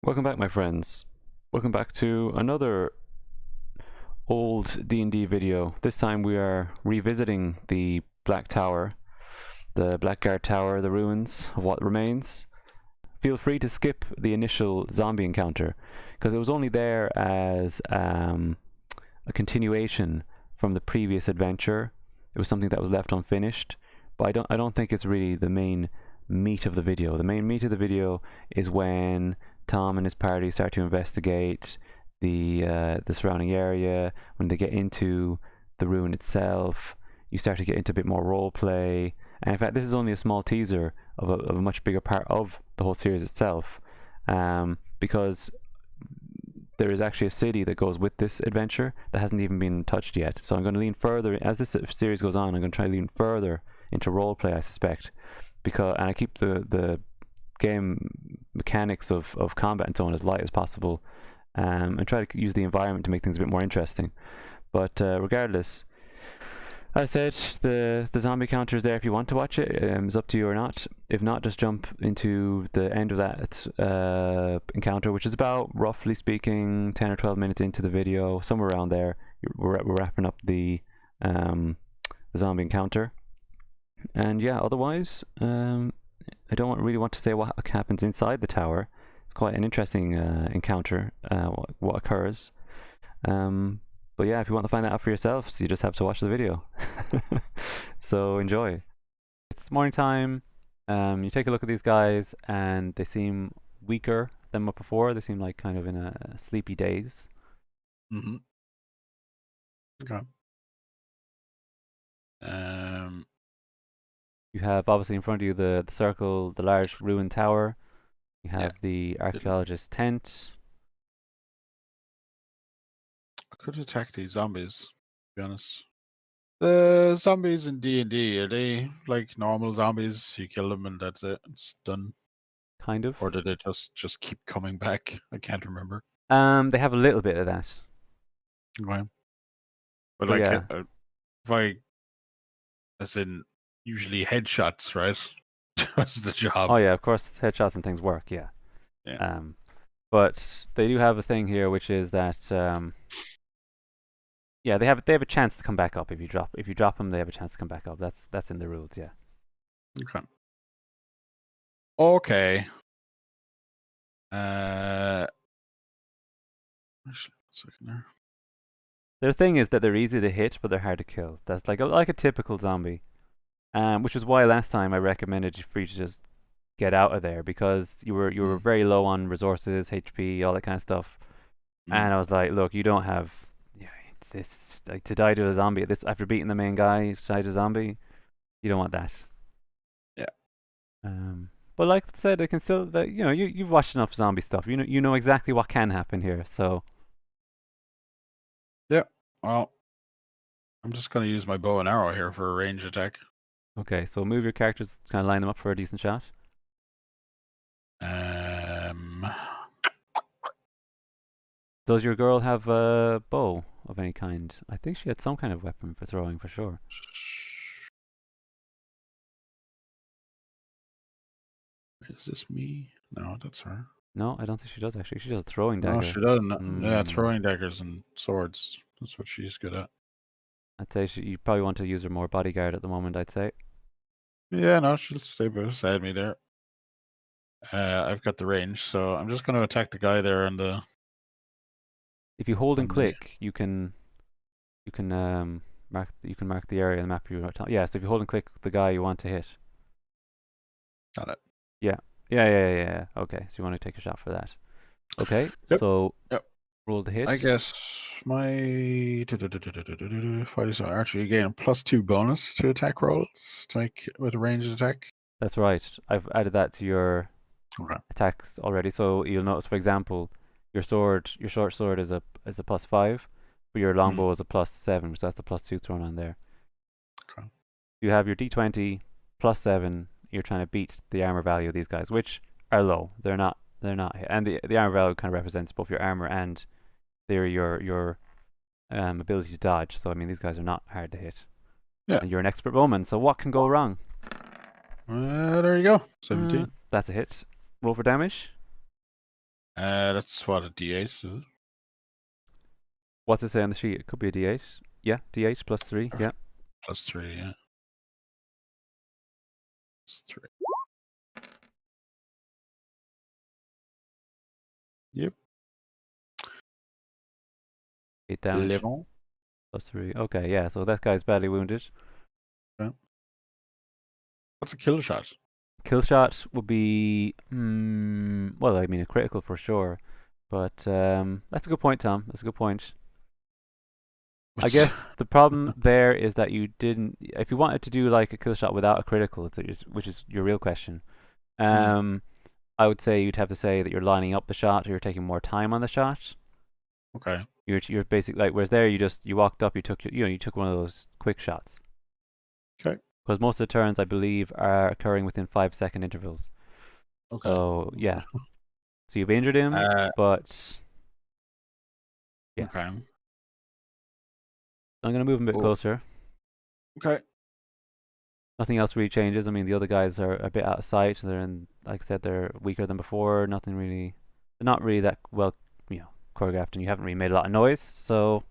Welcome back, my friends. Welcome back to another old D&D video. This time we are revisiting the Black Tower, the Blackguard Tower, the ruins of what remains. Feel free to skip the initial zombie encounter, because it was only there as a continuation from the previous adventure. It was something that was left unfinished, but I don't think it's really the main meat of the video. The main meat of the video is when Tom and his party start to investigate the surrounding area. When they get into the ruin itself, you start to get into a bit more role play. And in fact, this is only a small teaser of a much bigger part of the whole series itself, because there is actually a city that goes with this adventure that hasn't even been touched yet. So I'm going to lean further as this series goes on. I'm going to try to lean further into role play, I suspect, and I keep the game mechanics of combat and so on as light as possible, and try to use the environment to make things a bit more interesting. But regardless, as I said, the zombie counter is there if you want to watch it. It's up to you or not. If not, just jump into the end of that encounter, which is about, roughly speaking, 10 or 12 minutes into the video, somewhere around there. We're wrapping up the zombie encounter. And yeah, otherwise, I don't really want to say what happens inside the tower. It's quite an interesting encounter, what occurs. But yeah, if you want to find that out for yourselves, you just have to watch the video. So enjoy. It's morning time. You take a look at these guys, and they seem weaker than before. They seem like kind of in a sleepy daze. Mm-hmm. Okay. You have obviously in front of you the circle, the large ruined tower. You have Yeah. the archaeologist's tent. I could attack these zombies, to be honest. The zombies in D&D, are they like normal zombies? You kill them and that's it. It's done. Kind of. Or do they just keep coming back? I can't remember. They have a little bit of that. Okay. But So like, yeah. if I, as in, usually headshots, right? That's the job. Oh yeah, of course headshots and things work, yeah. Yeah. But they do have a thing here, which is that yeah, they have a chance to come back up if you drop them. They have a chance to come back up. That's in the rules, yeah. Okay. Okay. Actually, one second there. Their thing is that they're easy to hit, but they're hard to kill. That's like a typical zombie. Which is why last time I recommended for you to just get out of there, because you were very low on resources, HP, all that kind of stuff. And I was like, look, you don't have, yeah, this, like, to die to a zombie this after beating the main guy, to die to a zombie. You don't want that. Yeah. But like I said, it can still, you've watched enough zombie stuff. You know exactly what can happen here. So Yeah. Well, I'm just gonna use my bow and arrow here for a range attack. okay, so move your characters, kind of line them up for a decent shot. Does your girl have a bow of any kind? I think she had some kind of weapon for throwing, for sure. Is this me? No, that's her. No, I don't think she does actually. She does a throwing No, dagger. she doesn't. Yeah, Mm, throwing daggers and swords. That's what she's good at. I'd say you probably want to use her more bodyguard at the moment, I'd say. Yeah, no, she'll stay beside me there. I've got the range, so I'm just going to attack the guy there on the. If you hold and On the click, you can mark the area on the map you want. Yeah, so if you hold and click the guy you want to hit. got it. Yeah. Yeah. Okay, so you want to take a shot for that. Okay, Yep. so Yep. roll the hit. I guess my fight is archery again +2 bonus to attack rolls to make with a ranged attack. That's right. I've added that to your Okay. attacks already. So you'll notice, for example, your short sword is a +5, but your longbow is a +7, so that's the +2 thrown on there. Okay. You have your D20 +7. You're trying to beat the armor value of these guys, which are low. They're not. And the armor value kind of represents both your armor and your ability to dodge. So I mean, these guys are not hard to hit. Yeah. And you're an expert bowman, so what can go wrong? There you go. 17. That's a hit. Roll for damage. That's what a D8 is. What's it say on the sheet? It could be a D8. Yeah, D8 plus 3. Yeah. +3, yeah. +3. Yep. 8 damage 11. plus 3. Okay, yeah, so that guy's badly wounded. Yeah. What's a kill shot? Kill shot would be, well, I mean, a critical for sure. But that's a good point, Tom. That's a good point. I What's guess the problem there is that you didn't. If you wanted to do like a kill shot without a critical, which is your real question, Hmm, I would say you'd have to say that you're lining up the shot or you're taking more time on the shot. okay. You're basically like, whereas there you walked up, you took you took one of those quick shots. Okay. Because most of the turns I believe are occurring within 5 second intervals. Okay. So yeah, so you've injured him, Uh, but yeah, okay. I'm gonna move him a bit Oh, closer. okay. Nothing else really changes. I mean, the other guys are a bit out of sight. They're in, like I said, they're weaker than before. Nothing really, they're not really that well, choreographed, and you haven't really made a lot of noise. So,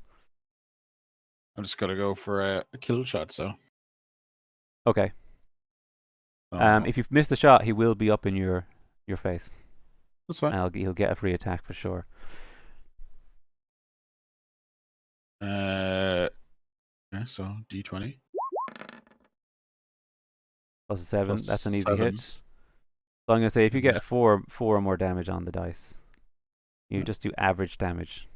I'm just gonna go for a kill shot, so. okay. So If you've missed the shot, he will be up in your face, that's fine. and he'll get a free attack for sure. Yeah, so D20 Plus a 7, that's an easy hit. +7. So I'm gonna say if you get Yeah. a four or more damage on the dice, you Yeah. just do average damage.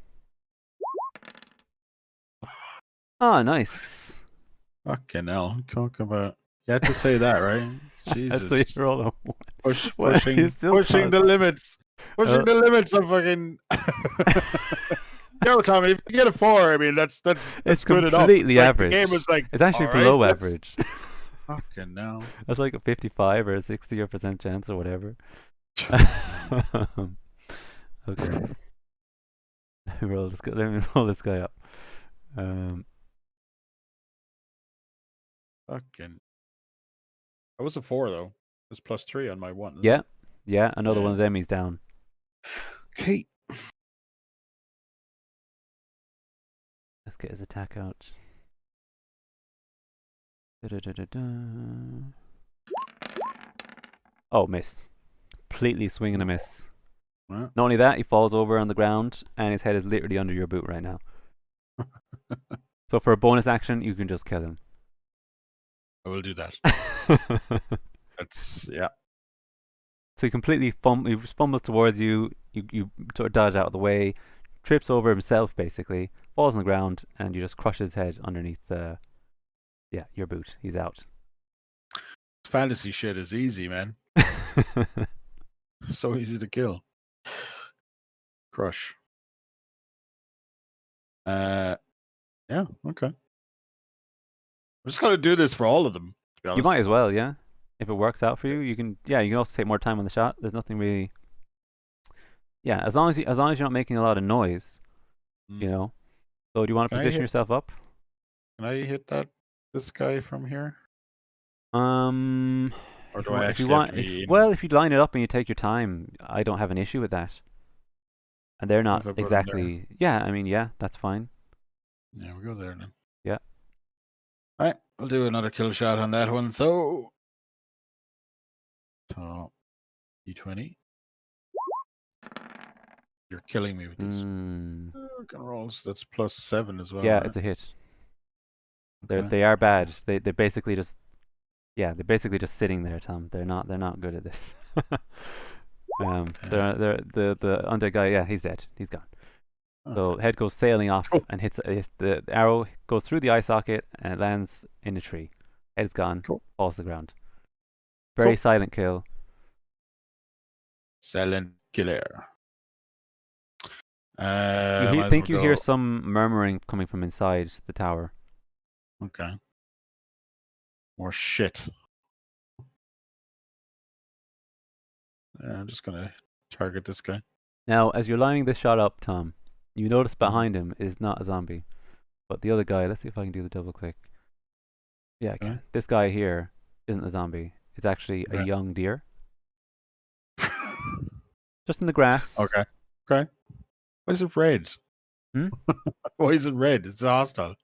Ah, nice. Fucking hell. Talk about. You had to say that, right? So Jesus. you're all a one. Push, Well, you still pushing passed. the limits. Pushing Uh, the limits of fucking. Yo, Tommy, if you get a 4, I mean that's it's good enough. It's completely like the game average. was like, It's actually all right, below let's average. fucking no. That's like a 55 or a 60 or percent chance or whatever. Okay. Let me roll this guy up. Um, Fucking. That was a 4 though. It was +3 on my one, isn't yeah, it? yeah, another one Yeah. of them. He's down. Okay. Let's get his attack out. Da-da-da-da-da. Oh, miss. Completely swing and a miss. Well, Not only that, he falls over on the ground and his head is literally under your boot right now. So for a bonus action, you can just kill him. I will do that. That's yeah. So he completely he fumbles towards you. You sort of dodge out of the way, trips over himself basically, falls on the ground, and you just crush his head underneath your boot. He's out. Fantasy shit is easy, man. So easy to kill. Crush. Yeah, okay. I'm just gonna do this for all of them, to be You might honest. as well, yeah. If it works out for you, you can. Yeah, you can also take more time on the shot. There's nothing really. Yeah, as long as you're not making a lot of noise, you Mm. know. So do you want to Can I position hit yourself up? this guy from here? Or If do you I want, actually have to be in if you line it up and you take your time, I don't have an issue with that. And they're not if I put him there? exactly. Yeah, I mean, yeah, that's fine. Yeah, we go there then. Yeah. Alright, I'll do another kill shot on that one. So D20. You're killing me with these Mm, fucking rolls. That's +7 as well, yeah, right? it's a hit. Okay. They are bad. They're basically just they're basically just sitting there, Tom. They're not good at this. Uh, The undead guy. Yeah, he's dead. He's gone. okay. So head goes sailing off Cool. and hits the arrow goes through the eye socket and it lands in a tree. Head's gone. Cool. Falls to the ground. Very Cool. silent kill. Silent killer. You Might as well think you hear go. some murmuring coming from inside the tower. Okay. More shit. I'm just gonna target this guy. Now, as you're lining this shot up, Tom, you notice Mhm. behind him is not a zombie, but the other guy. Let's see if I can do the double click. Yeah, I Okay. can. This guy here isn't a zombie. It's actually a Okay. young deer, just in the grass. Okay. Okay. Why is it red? Hmm? Why is it red? It's hostile.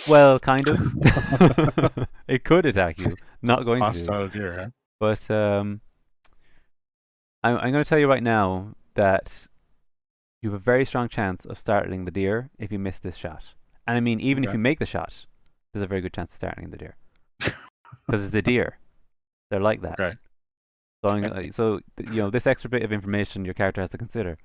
Well, kind of. It could attack you. Not going to do. Hostile deer, huh? But I'm going to tell you right now that you have a very strong chance of startling the deer if you miss this shot. And I mean, even if Okay. you make the shot, there's a very good chance of startling the deer because it's the deer. They're like that. Okay. So, Okay. this extra bit of information your character has to consider.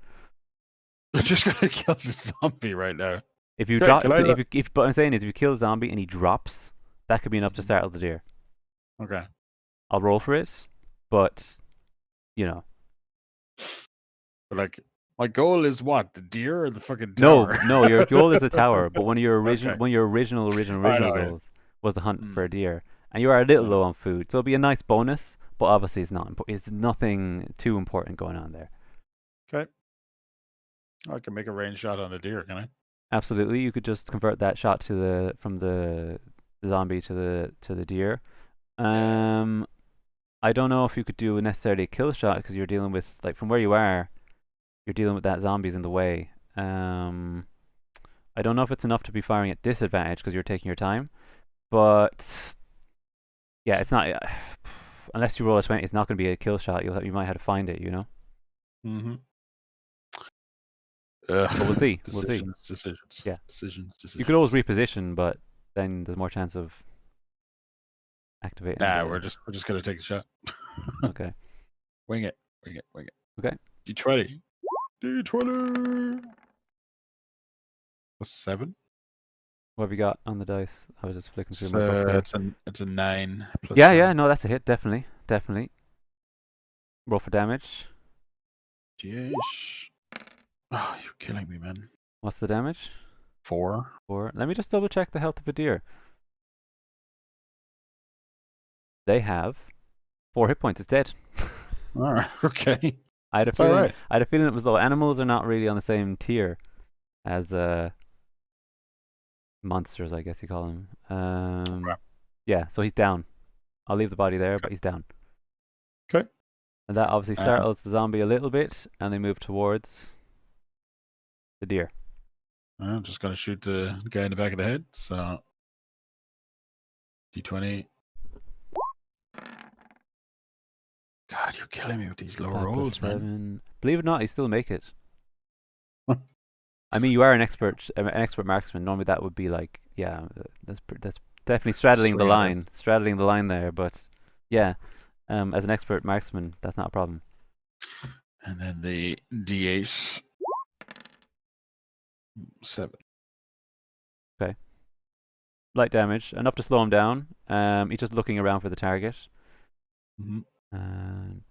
I'm just gonna kill the zombie right now. If you Okay, drop, can I look? if what I'm saying is, if you kill the zombie and he drops, that could be enough to Mhm. startle the deer. Okay. I'll roll for it, but you know, But like, my goal is what? The deer or the fucking no, tower? no, your goal is the tower, but Okay. one of your I original know. Yeah. goals was the hunt for Mm, a deer, and you are a little yeah. low on food, so it'll be a nice bonus. But obviously, it's nothing too important going on there. Okay. I can make a range shot on a deer, can I? Absolutely, you could just convert that shot to from the zombie to the deer. Yeah. Um, I don't know if you could do necessarily a kill shot because you're dealing with like from where you are, you're dealing with that zombies in the way. I don't know if it's enough to be firing at disadvantage because you're taking your time, but yeah, it's not. Unless you roll a 20, it's not going to be a kill shot. You might have to find it, you know. Mm-hmm. But we'll see. We'll see. Decisions, decisions, Yeah, decisions, you could always decisions. reposition, but then there's more chance of activating Nah, the. we're just gonna take the shot. Okay. Wing it, wing it, wing it. Okay. D20. D20. Plus 7. What have you got on the dice? I was just flicking through my book there. It's a 9 plus Yeah, yeah. 7. No, that's a hit. Definitely, definitely. Roll for damage. Jeez. Oh, you're killing me, man. What's the damage? 4. 4. Let me just double check the health of a deer. They have 4 hit points. It's dead. All right. Okay. I had a It's all feeling. right. I had a feeling it was low. Animals are not really on the same tier as monsters, I guess you call them. Yeah. So he's down. I'll leave the body there, but he's down. Okay. And that obviously And startles the zombie a little bit, and they move towards the deer. I'm just gonna shoot the guy in the back of the head. So D20. God, you're killing me with these low 5 + rolls, man. 7. Believe it or not, you still make it. I mean, you are an expert marksman. Normally, that would be like, yeah, that's definitely Swing and miss. straddling the line there. But yeah, as an expert marksman, that's not a problem. And then the D8. 7. Okay, light damage, enough to slow him down. He's just looking around for the target, Mm-hmm. and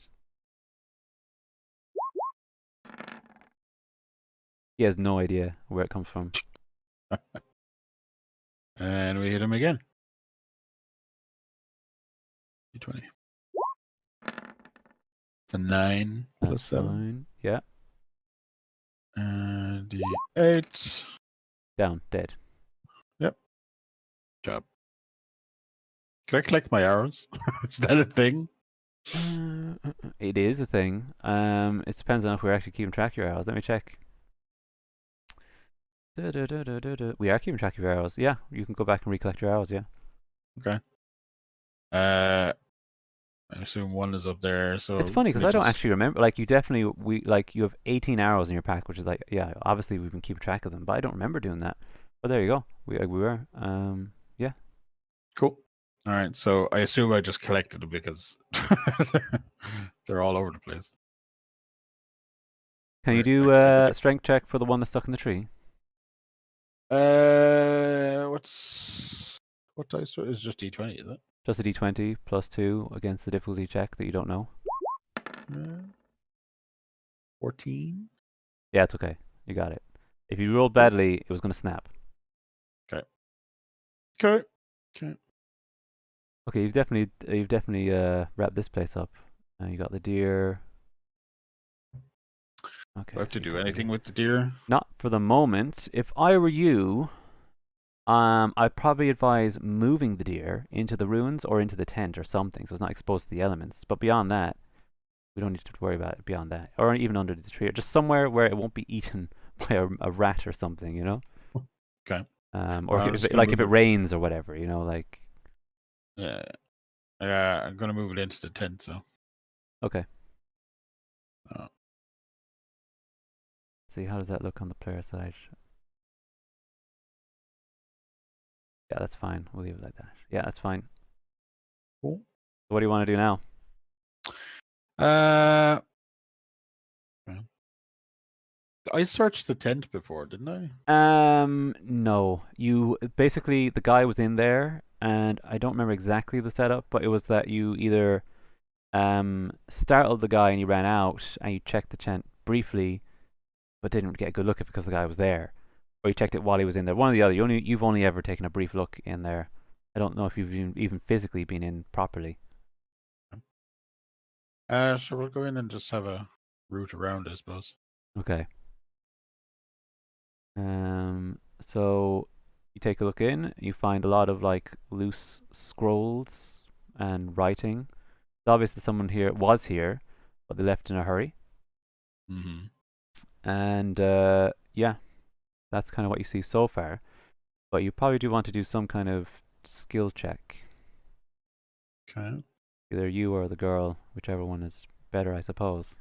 he has no idea where it comes from. And we hit him again. D20. It's a 9 plus That's 7. fine. Yeah, And D8. down, dead. Yep. Job. Can I collect my arrows? Is that a thing? It is a thing. It depends on if we're actually keeping track of your arrows. Let me check. We are keeping track of your arrows. Yeah, you can go back and recollect your arrows. Yeah. Okay. I assume one is up there. It's So funny can because I I don't just? actually remember. Like you definitely you have 18 arrows in your pack, which is like yeah. Obviously we've been keeping track of them, but I don't remember doing that. But there you go. We were. Yeah. Cool. All right. So I assume I just collected them because they're all over the place. Can you Right. do Okay. a Okay. strength check for the one that's stuck in the tree? What dice is just D20? Is it? Just a d20 +2 against the difficulty check that you don't know. 14. Yeah, it's okay. You got it. If you rolled Cool. badly, it was gonna snap. Okay. Okay. Okay. Okay, you've definitely wrapped this place up. You got the deer. Do I Okay, have so to you do got the anything deer. with the deer? Not for the moment. If I were you, I'd probably advise moving the deer into the ruins or into the tent or something, so it's not exposed to the elements. But beyond that, We don't need to worry about it beyond that, or even under the tree, or just somewhere where it won't be eaten by a rat or something, you know. Okay. Or I'm if just it, gonna like if move it it. rains or whatever, you know, like. Yeah. Yeah. I'm gonna move it into the tent. So. Okay. Uh, See, how does that look on the player side? Yeah, that's fine. We'll leave it like that. Yeah, that's fine. cool. So what do you want to do now? Uh. okay. I searched the tent before, didn't I? No. You basically the guy was in there, and I don't remember exactly the setup, but it was that you either startled the guy and he ran out, and you checked the tent briefly, but didn't get a good look at it because the guy was there, or you checked it while he was in there. One or the other. You've only ever taken a brief look in there. I don't know if you've even physically been in properly. So we'll go in and just have a route around, I suppose. Okay. So you take a look in, you find a lot of like loose scrolls and writing. It's obvious that someone here was here, but they left in a hurry. Mm-hmm. And yeah, that's kind of what you see so far. But you probably do want to do some kind of skill check. Okay. Either you or the girl, whichever one is better, I suppose.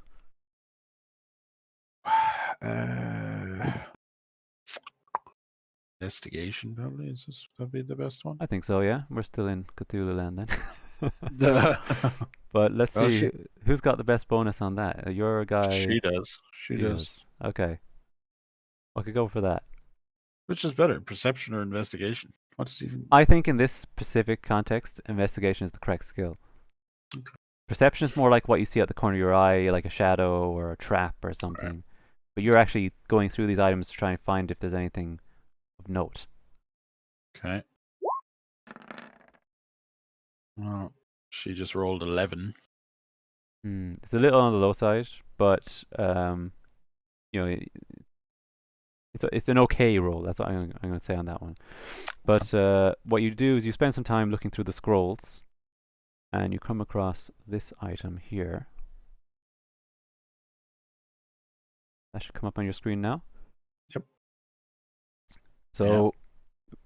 Uh, investigation probably is this probably the best one. I think so, yeah. We're still in Cthulhu land then. The But let's well, see who's got the best bonus on that. Your guy, she does. She he does. does. Okay, I could go for that. Which is better, perception or investigation? What is even? I think in this specific context, investigation is the correct skill. Okay. Perception is more like what you see at the corner of your eye, like a shadow or a trap or Right. something. But you're actually going through these items to try and find if there's anything of note. Okay. Well, she just rolled 11. It's a little on the low side, but you know, it's an okay roll. That's what I'm going to say on that one. Okay. But what you do is you spend some time looking through the scrolls, and you come across this item here. That should come up on your screen now. Yep. Yeah. So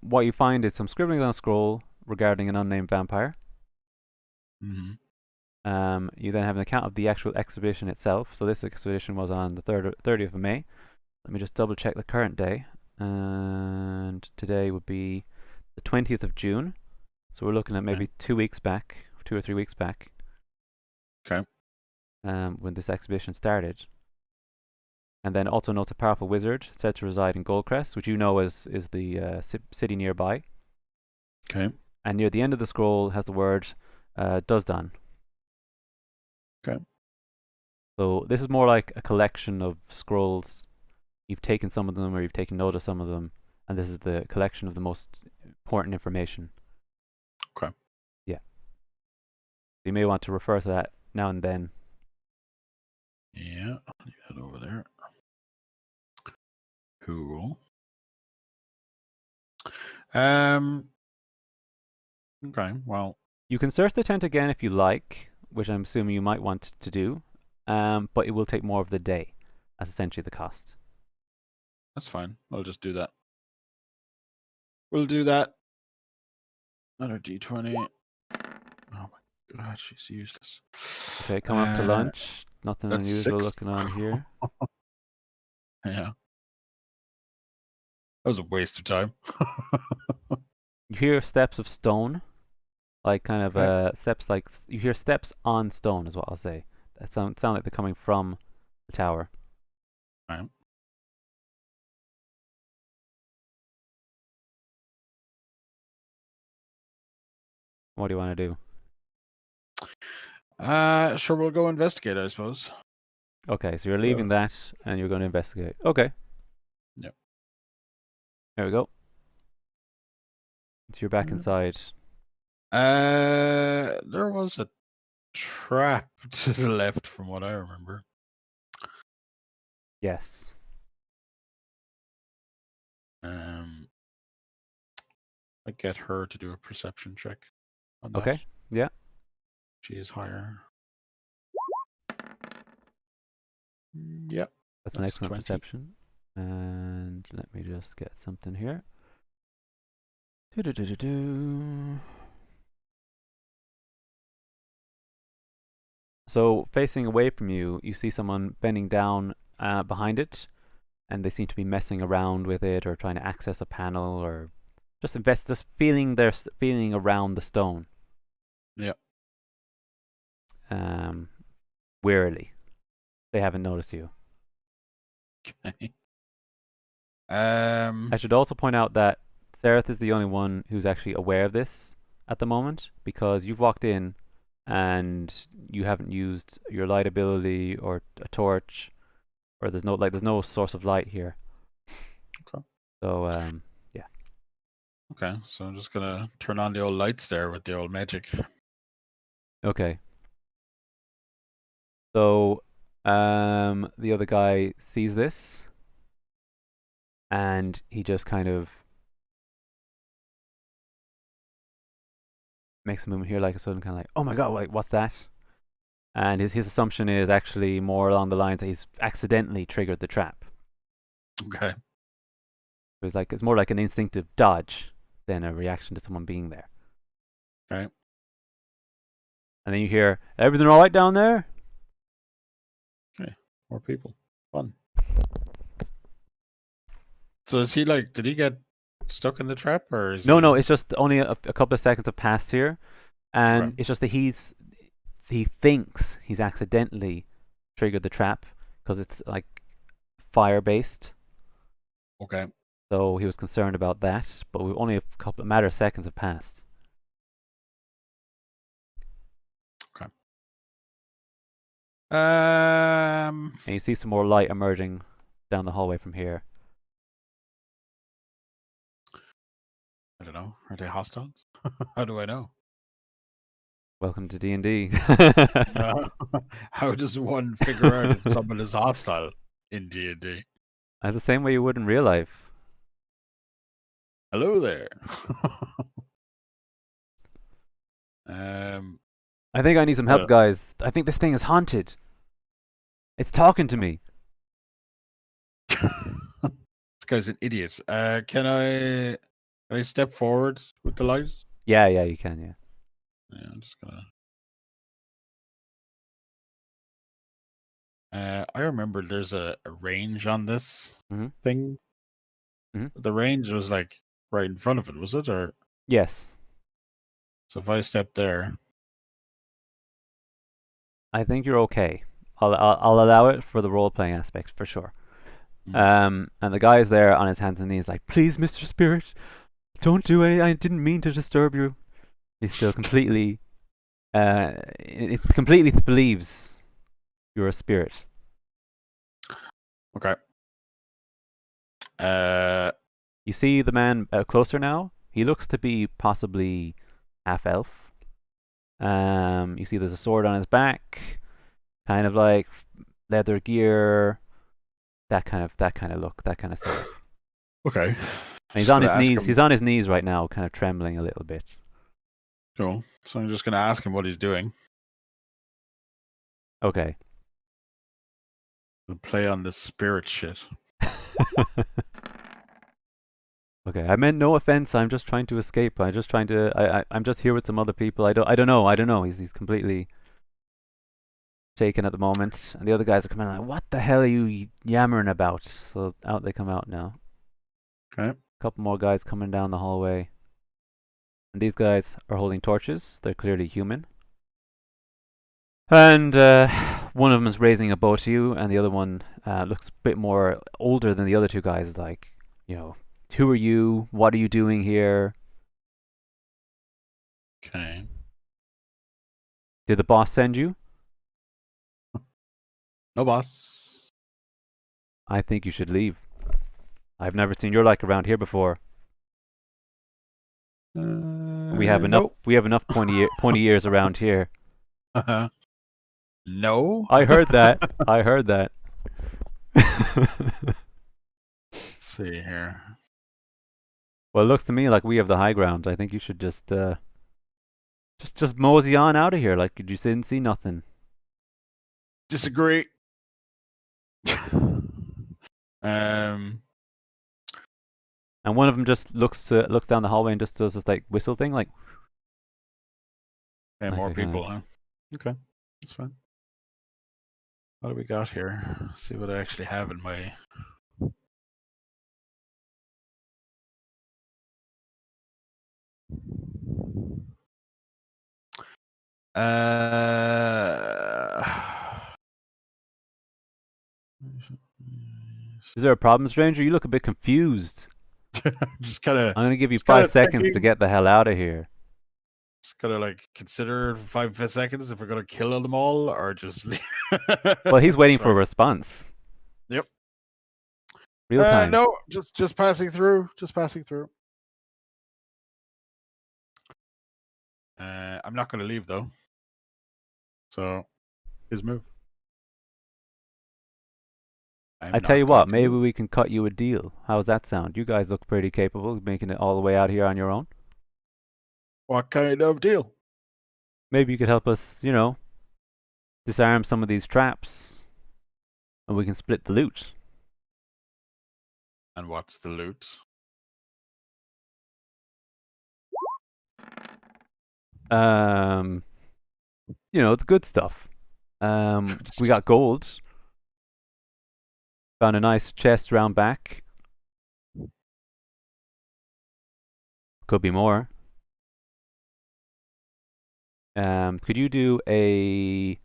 what you find is some scribbling on a scroll regarding an unnamed vampire. Mm-hmm. You then have an account of the actual exhibition itself. So this exhibition was on the 30th of May. Let me just double check the current day. And today would be the 20th of June. So we're looking at Okay. maybe 2 weeks back, 2 or 3 weeks back, Okay. when this exhibition started. And then also notes a powerful wizard said to reside in Goldcrest, which you know is the city nearby. Okay. And near the end of the scroll has the word Dusdan. Okay. So this is more like a collection of scrolls. You've taken some of them or you've taken note of some of them, and this is the collection of the most important information. Okay. Yeah. You may want to refer to that now and then. Yeah. I'll leave that over there. Cool. Um. Okay. Well, You can search the tent again if you like, which I'm assuming you might want to do, but it will take more of the day. That's essentially the cost. that's fine. I'll just do that. We'll do that. Another D20. Oh my god, she's useless. Okay, come up to lunch. Nothing That's unusual 6. looking on here. Yeah. That was a waste of time. You hear steps of stone, like kind of Okay. steps like you hear steps on stone is what I'll say. That sound like they're coming from the tower. Right. What do you want to do? Sure, we'll go investigate, I suppose. Okay, so you're leaving that and you're going to investigate. Okay, Yep. there we go. So you're back inside. There was a trap to the left from what I remember. Yes. Um, I get her to do a perception check on that. Okay. Yeah. She is higher. Yep, That's an that's excellent 20. perception. And let me just get something here. Do-do-do-do-do. So facing away from you, you see someone bending down behind it, and they seem to be messing around with it or trying to access a panel or just feeling feeling around the stone Yep. um, wearily. They haven't noticed you. Okay. I should also point out that Sareth is the only one who's actually aware of this at the moment because you've walked in and you haven't used your light ability or a torch or there's no source of light here. Okay. So yeah. Okay, so I'm just gonna turn on the old lights there with the old magic. Okay. So the other guy sees this and he just kind of makes a movement here like a sudden kind of like, oh my god, like what's that? And his assumption is actually more along the lines that he's accidentally triggered the trap. Okay. So it's more like an instinctive dodge than a reaction to someone being there. Okay. And then you hear, everything all right down there? Okay. More people. Fun. So is he like? Did he get stuck in the trap, or is No, he? no, it's just only a couple of seconds have passed here, Okay. and it's just that he thinks he's accidentally triggered the trap because it's like fire based. Okay. So he was concerned about that, but only a matter of seconds have passed. Okay. Um. And you see some more light emerging down the hallway from here. I don't know. Are they hostiles? How do I know? Welcome to D&D. How does one figure out if someone is hostile in D&D? The same way you would in real life. Hello there. um. I think I need some help, Uh, guys. I think this thing is haunted. It's talking to me. this guy's an idiot. Can I step forward with the light? Yeah, yeah, you can, yeah. Yeah, I'm just gonna. I remember there's a range on this Mhm. thing. Mhm. The range was like right in front of it, was it? Or Yes. so if I step there, I think you're okay. I'll allow it for the role playing aspects for sure. hmm, And the guy is there on his hands and knees, like, please, Mr. Spirit, don't do anything. I didn't mean to disturb you. He still completely, it completely believes you're a spirit. okay. Uh, You see the man closer now. He looks to be possibly half elf. You see there's a sword on his back, kind of like leather gear, that kind of look, that kind of setup. okay. And he's Just on gonna his ask knees. him. He's on his knees right now, kind of trembling a little bit. Cool. So I'm just gonna ask him what he's doing. Okay. We'll play on this spirit shit. Okay. I meant no offense. I'm just trying to escape. I'm just trying to. I'm just here with some other people. I don't know. I don't know. He's completely shaken at the moment, and the other guys are coming like, "What the hell are you yammering about?" So out they come out now. Okay. A couple more guys coming down the hallway, and these guys are holding torches. They're clearly human. And one of them is raising a bow to you, and the other one looks a bit more older than the other two guys. Like, you know, who are you? What are you doing here? Okay. Did the boss send you? No boss. I think you should leave. I've never seen your like around here before. We have enough. Nope. We have enough pointy ears around here. No. I heard that. I heard that. Let's see here. Well, it looks to me like we have the high ground. I think you should just mosey on out of here. Like you didn't see nothing. Disagree. um, And one of them just looks down the hallway and just does this like whistle thing, like. yeah, Like more a kind people, of, huh? Okay, that's fine. What do we got here? Let's see what I actually have in my. Uh, is there a problem, stranger? You look a bit confused. just kind of, I'm gonna give you just kind five of seconds to checking. get the hell out of here. Just gotta like consider 5 seconds if we're gonna kill them all or just leave. Well, he's waiting for a Try. response. Yep. Real time. No, just passing through. Just passing through. I'm not gonna leave though. So his move. I I'm tell not you going what, to maybe leave. we can cut you a deal. How's that sound? You guys look pretty capable of making it all the way out here on your own. What kind of deal? Maybe you could help us, disarm some of these traps, and we can split the loot. And what's the loot? Um, the good stuff. We got gold. Found a nice chest round back. Could be more. Could you do a?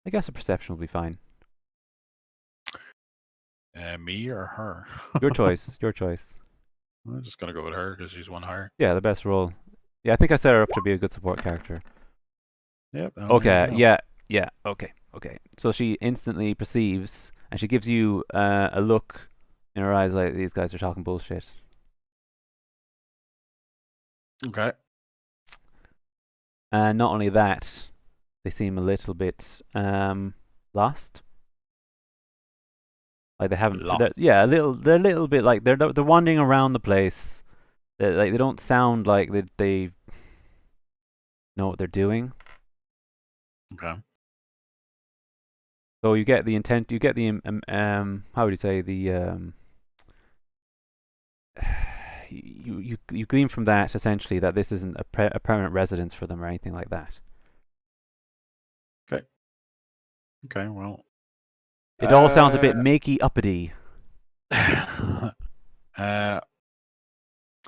I guess a perception will be fine. Me or her? Your choice. Your choice. I'm just gonna go with her because she's one higher. Yeah, the best role. Yeah, I think I set her up to be a good support character. Yep. Oh, here we Okay. go. Yeah. Yeah. Okay. Okay. So she instantly perceives, and she gives you a look in her eyes like these guys are talking bullshit. Okay. And not only that, they seem a little bit lost. Like they haven't. Lost. Yeah, a little. They're a little bit like they're wandering around the place. Like they don't sound like they know what they're doing. Okay. So you get the intent. You get the how would you say the you glean from that essentially that this isn't a permanent residence for them or anything like that. Okay. Okay. Well. It all sounds a bit Uh. makey uppity. I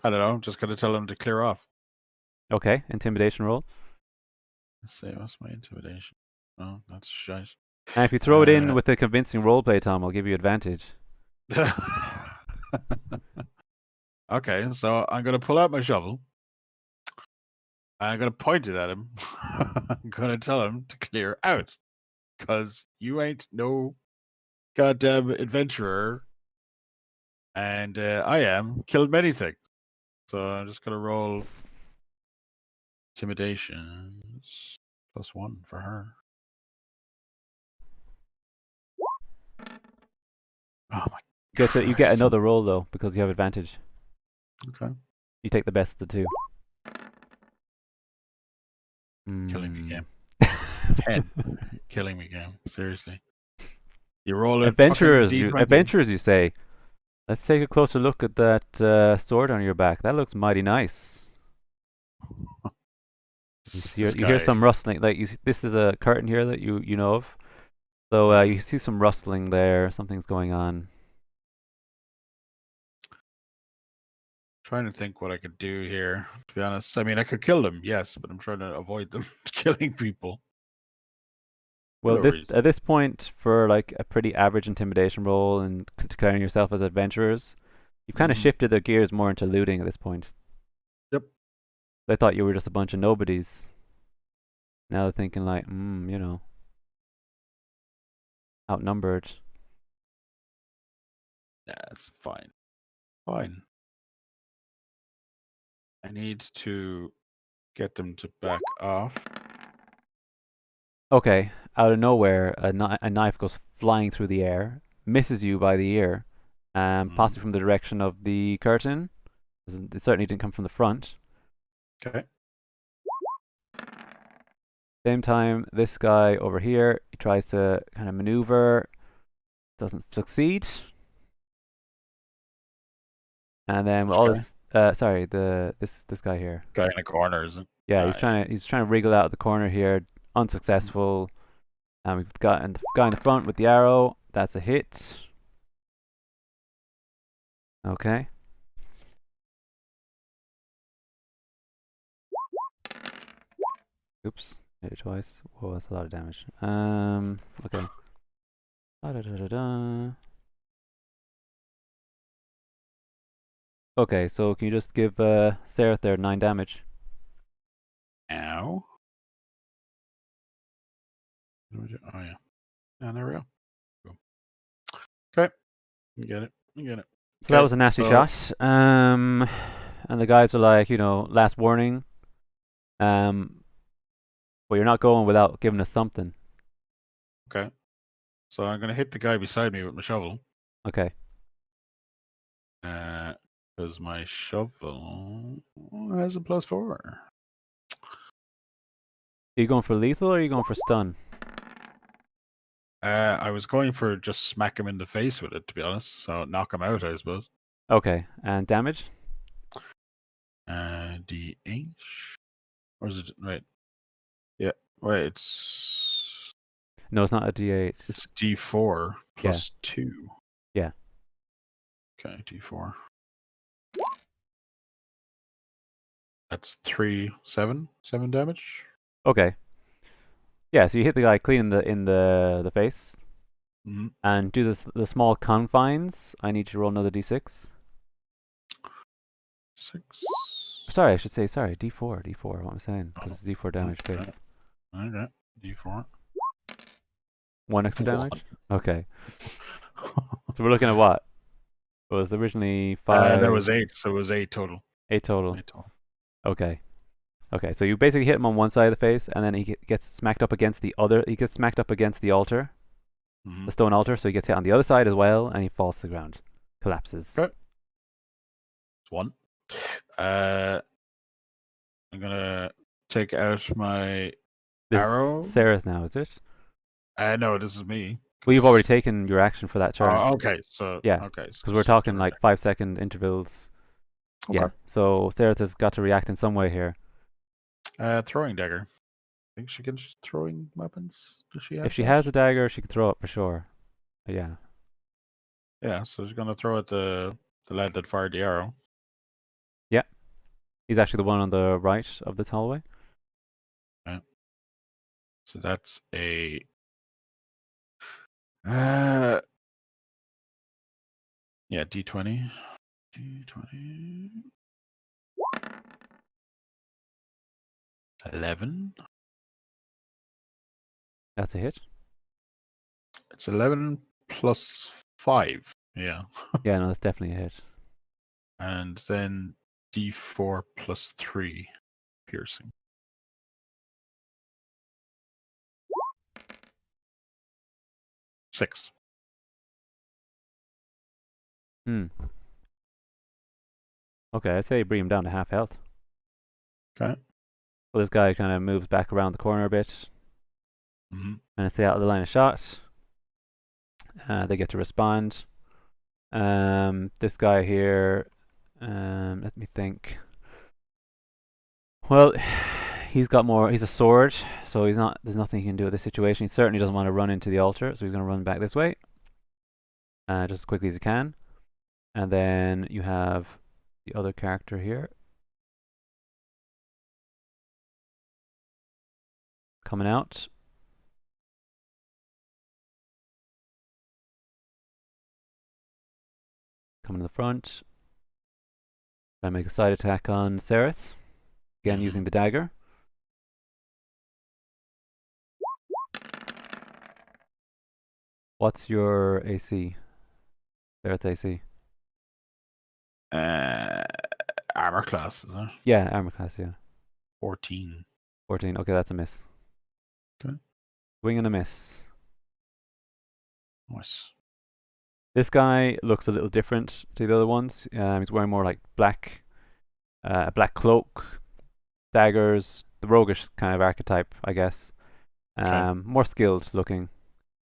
don't know. I'm just gonna tell him to clear off. Okay, intimidation roll. Let's see. What's my intimidation? Oh, that's shite. And if you throw it in Uh. with a convincing roleplay, Tom, I'll give you advantage. Okay, so I'm gonna pull out my shovel. I'm gonna point it at him. I'm gonna tell him to clear out, cause you ain't no goddamn adventurer, and I am killed many things. So I'm just gonna roll intimidation +1 for her. Oh my You get Christ! another roll though because you have advantage. Okay, You take the best of the two. killing me Mm. game. 10, killing me game. Seriously, you roll a fucking Adventurers, d20. you say. Let's take a closer look at that sword on your back. That looks mighty nice. This You hear guy. some rustling. Like this is a curtain here that you know of. So Mhm. you see some rustling there. Something's going on. Trying to think what I could do here. To be honest, I mean, I could kill them, yes, but I'm trying to avoid them killing people for Well, no reason. at this point, for like a pretty average intimidation roll and declaring yourself as adventurers, you've kind of Hmm. shifted their gears more into looting at this point. Yep. They thought you were just a bunch of nobodies. Now they're thinking like, outnumbered. Yeah, it's fine. Fine. I need to get them to back off. Okay, out of nowhere, a knife goes flying through the air, misses you by the ear, Mhm. possibly from the direction of the curtain. It certainly didn't come from the front. Okay. Same time, this guy over here, he tries to kind of maneuver, doesn't succeed. And then with Which all guy? this, sorry, this guy here. Guy in the corner, is it? Yeah, Ah, yeah. he's trying to wriggle out of the corner here, unsuccessful. And we've got the guy in the front with the arrow. That's a hit. Okay. Oops. Hit it twice. Whoa, that's a lot of damage. Okay. Da-da-da-da-da. Okay, so can you just give Sareth there 9 damage? Ow. Oh, yeah. And there we go. Cool. Okay. You get it. You get it. So that Okay. was a nasty So, shot. And the guys were like, last warning. Um, but you're not going without giving us something. okay. So I'm going to hit the guy beside me with my shovel. Okay. Because my shovel has a +4. Are you going for lethal or are you going for stun? I was going for just smack him in the face with it, to be honest. So knock him out, I suppose. Okay. And damage? D8. Or is it right? Yeah. Wait, it's No, it's not a D8. D4 Yeah. +2. Yeah. Okay, D4. That's 7 damage. Okay. Yeah, so you hit the guy clean in the face. Mm-hmm. And do the small confines. I need you to roll another D6. 6. Sorry, I should say sorry. D4, D4. What I'm saying, because Oh, it's D4 damage face. okay. Okay. D4. 1 extra 1. damage. Okay. So we're looking at what? It was originally That 5, was 8, so it was 8 total. 8 total. 8 total. Okay. Okay. So you basically hit him on one side of the face, and then he gets smacked up against the other. He gets smacked up against the altar, Mm-hmm. the stone altar. So he gets hit on the other side as well, and he falls to the ground, collapses. Okay. It's 1. I'm gonna take out my This arrow. is Sareth now, is it? No, this is me. Well, you've already taken your action for that turn. Oh, okay. So Yeah, okay. because we're talking like 5-second intervals. Okay. Yeah. So Sareth has got to react in some way here. Throwing dagger. I think she can throwing weapons. Does she have If she that? has a dagger, she can throw it for sure. Yeah. Yeah. So she's gonna throw at the lad that fired the arrow. Yeah. He's actually the one on the right of this hallway. Right. So that's a. Yeah, D20. D20. 11. That's a hit. It's 11 +5. Yeah. Yeah, no, that's definitely a hit. And then D4 +3 piercing. 6. Hmm. Okay, I'd say you bring him down to half health. Okay. Well, this guy kind of moves back around the corner a bit Mm-hmm. and stay out of the line of shot. They get to respond. This guy here, let me think. Well, he's got more. He's a sword, so he's not. There's nothing he can do with this situation. He certainly doesn't want to run into the altar, so he's going to run back this way, just as quickly as he can. And then you have the other character here coming out. Coming to the front. Try to make a side attack on Sareth. Again, using the dagger. What's your AC? Sareth's AC. Armor class, is it? Yeah, armor class, yeah. 14. 14. Okay, that's a miss. Okay. Wing and a miss. Nice. This guy looks a little different to the other ones. He's wearing more like black, a black cloak, daggers, the roguish kind of archetype, I guess. Okay. More skilled looking.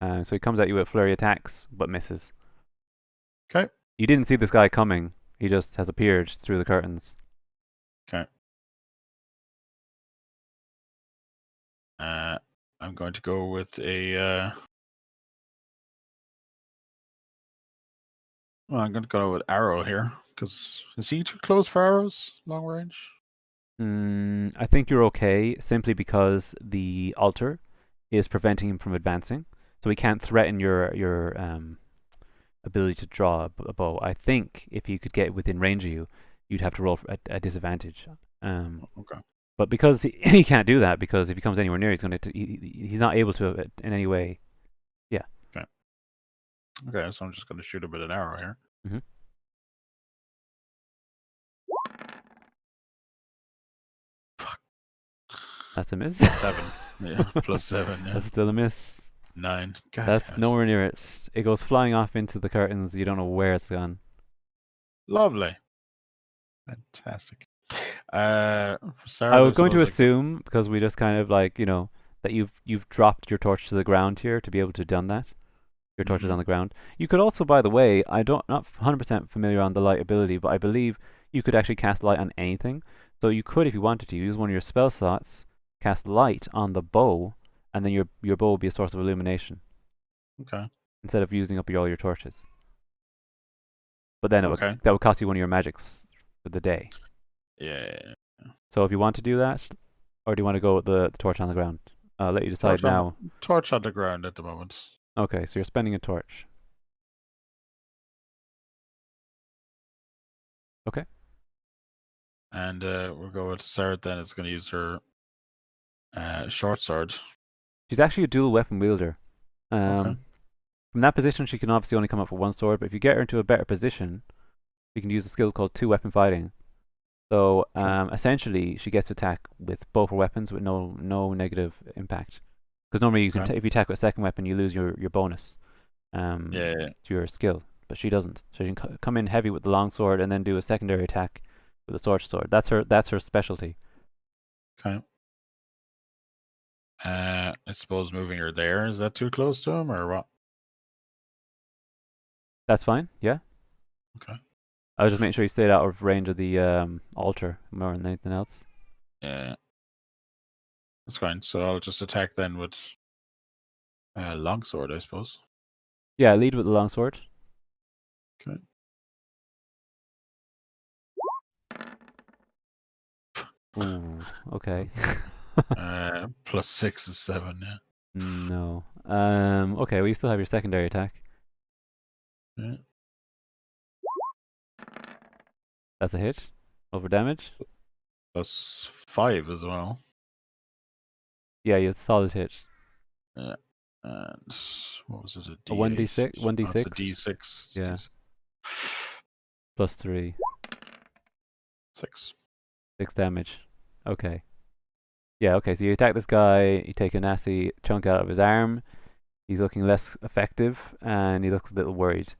So he comes at you with flurry attacks, but misses. Okay. You didn't see this guy coming. He just has appeared through the curtains. Okay. I'm going to go with a. Well, I'm going to go with arrow here because is he too close for arrows long range? I think you're okay simply because the altar is preventing him from advancing, so he can't threaten your ability to draw a bow. I think if he could get within range of you, you'd have to roll a disadvantage. Okay. But because he can't do that, because if he comes anywhere near, he's not able to in any way. Yeah. Okay. Okay. So I'm just going to shoot him with an arrow here. hmm That's a miss. +7. Yeah. +7. Yeah. That's still a miss. 9. God That's damn it. nowhere near it. It goes flying off into the curtains. You don't know where it's gone. Lovely. Fantastic. For I Sarah, I was going to suppose I could. assume because we just kind of like that you've dropped your torch to the ground here to be able to have done that. Your torch is Mm-hmm. on the ground. You could also, by the way, I don't not 100% familiar on the light ability, but I believe you could actually cast light on anything. So you could, if you wanted to, use one of your spell slots, cast light on the bow, and then your bow will be a source of illumination Okay. instead of using up all your torches. But then Okay. that would cost you one of your magics for the day. Yeah. So if you want to do that, or do you want to go with the torch on the ground? I'll let you decide now. Torch on the ground at the moment. Okay, so you're spending a torch. Okay. And we'll go with Sarah then. It's going to use her short sword. She's actually a dual weapon wielder. Okay. From that position, she can obviously only come up with one sword, but if you get her into a better position, you can use a skill called two weapon fighting. So Okay. essentially, she gets to attack with both her weapons with no negative impact. Because normally you can Okay. if you attack with a second weapon, you lose your bonus Yeah. to your skill, but she doesn't. So she can come in heavy with the long sword and then do a secondary attack with a sword. That's her specialty. Okay. I suppose moving her there, is that too close to him or what? That's fine. Yeah. Okay. I was just making sure you stayed out of range of the altar more than anything else. Yeah. That's fine. So I'll just attack then with longsword, I suppose. Yeah, lead with the long sword. Okay. Ooh, okay. +6 is 7, yeah. No. Okay, well you still have your secondary attack. Yeah. That's a hit. Over damage. +5 as well. Yeah, you have a solid hit. Yeah. And what was it? A A D8? 1d6, Oh, it's a 1d6. D6. It's a Yeah, D6. plus 3. 6. 6 damage. Okay. Yeah, okay, so you attack this guy, you take a nasty chunk out of his arm. He's looking less effective and he looks a little worried.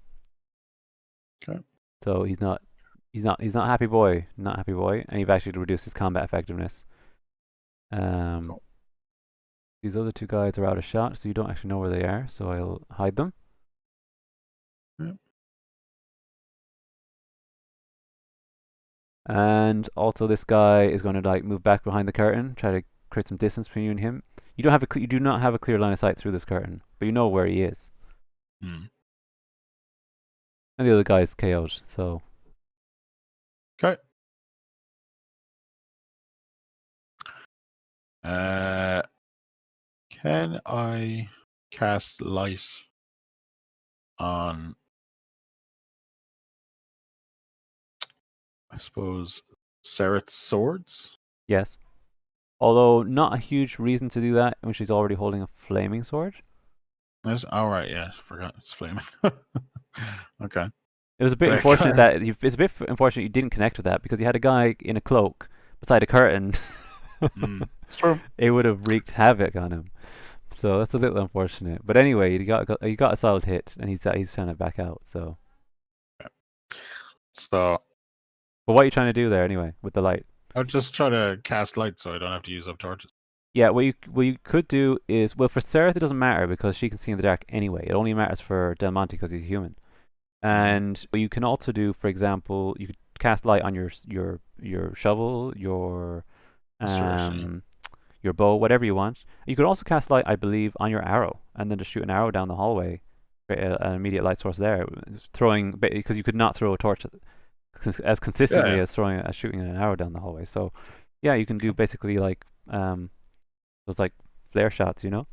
Okay. So he's not happy boy. Not happy boy. And you've actually reduced his combat effectiveness. Um Cool. These other two guys are out of shot, so you don't actually know where they are, so I'll hide them. Yeah. And also, this guy is going to like move back behind the curtain, try to create some distance between you and him. You do not have a clear line of sight through this curtain, but you know where he is. Hmm. And the other guy is KO'd. So Okay. Uh, can I cast light on, I suppose, Sareth's swords? yes, although not a huge reason to do that when she's already holding a flaming sword. Yes. All right. Yeah. Forgot it's flaming. Okay. It was a bit But unfortunate it's a bit unfortunate you didn't connect with that because you had a guy in a cloak beside a curtain. it's true. It would have wreaked havoc on him. So that's a little unfortunate. But anyway, you got a solid hit, and he's trying to back out. So, So but what are you trying to do there anyway with the light? I'll just try to cast light so I don't have to use up torches. Yeah, what you could do is, well, for Sareth it doesn't matter because she can see in the dark anyway. It only matters for Del Monte because he's human. Mm-hmm. And what you can also do, for example, you could cast light on your shovel, Source, yeah. um your bow, whatever you want. You could also cast light, I believe, on your arrow, and then just shoot an arrow down the hallway, create an immediate light source there. Throwing because you could not throw a torch as Yeah, consistently yeah. as shooting an arrow down the hallway. So, yeah, you can do Okay. basically like those like flare shots, you know.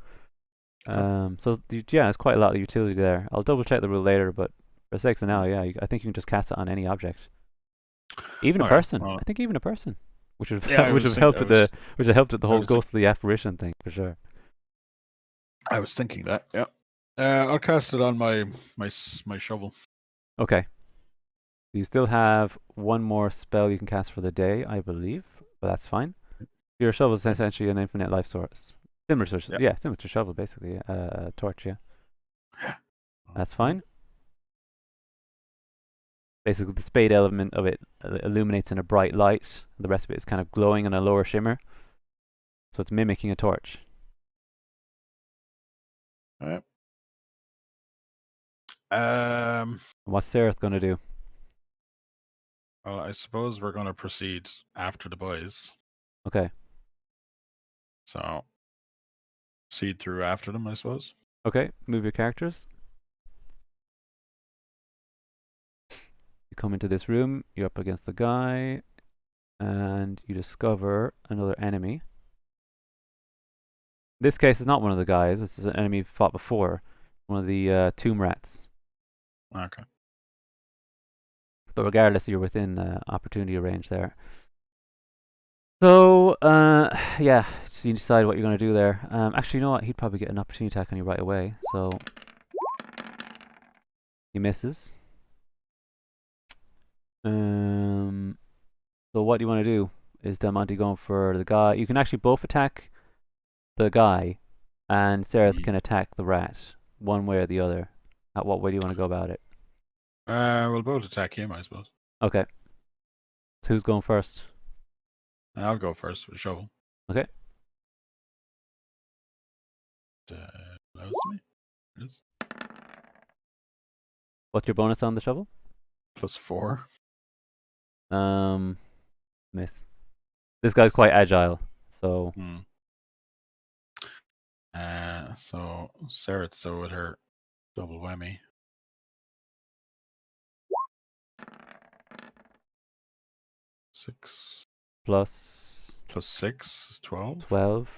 Okay. Yeah, it's quite a lot of utility there. I'll double check the rule later, but for the sakes of Mm. now, yeah, I think you can just cast it on any object, even a Okay. person. I Well, think even a person, which would yeah, which would help with the I whole was think, ghostly apparition thing for sure. I was thinking that. Yeah. I'll cast it on my shovel. Okay, you still have one more spell you can cast for the day, I believe, but that's fine. Your shovel is Mm. essentially an infinite life source, Yeah. similar to shovel basically, a torch. Yeah, that's Okay. fine. Basically, the spade element of it illuminates in a bright light. The rest of it is kind of glowing in a lower shimmer, so it's mimicking a torch. All right. Um. And what's Sareth going to do? Well, I suppose we're going to proceed after the boys. Okay, So proceed through after them, I suppose. okay, move your characters. You come into this room, you're up against the guy, and you discover another enemy. In this case, it's not one of the guys, this is an enemy you fought before, one of the tomb rats. Okay. But regardless, you're within opportunity range there. So, yeah, so you decide what you're going to do there. Actually, you know what? He'd probably get an opportunity attack on you right away. So, he misses. Um, so what do you want to do? Is Del Monte going for the guy? You can actually both attack the guy, and Sareth Ye- can attack the rat, one way or the other. What way do you want to go about it? We'll both attack him, I suppose. Okay, so who's going first? I'll go first with a shovel. Okay, Allows me. It is. what's your bonus on the shovel? +4. Um, miss. This guy's quite agile, so Hmm. So Sarah, so with her double whammy. 6 plus +6 is 12. 12.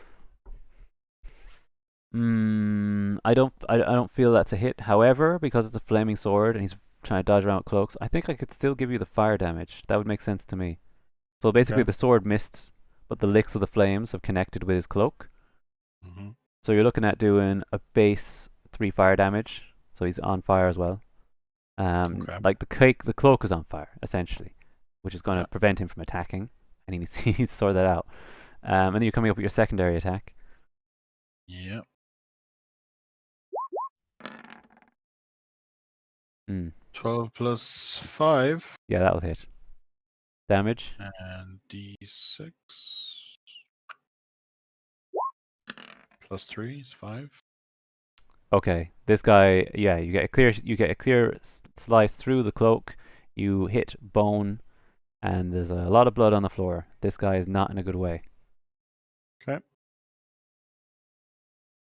I don't feel that's a hit. However, because it's a flaming sword and he's trying to dodge around with cloaks, I think I could still give you the fire damage. That would make sense to me. So basically, Okay. the sword missed, but the licks of the flames have connected with his cloak. Mm-hmm. So you're looking at doing a base 3 fire damage. So he's on fire as well. Okay. Like the cloak is on fire essentially, which is going to Yeah. prevent him from attacking, and he needs to sort that out. And then you're coming up with your secondary attack. Yeah. Hmm. 12 +5 Yeah, that'll hit. Damage. and D6 +3 is 5. Okay, this guy, yeah, you get a clear slice through the cloak. You hit bone, and there's a lot of blood on the floor. This guy is not in a good way. Okay.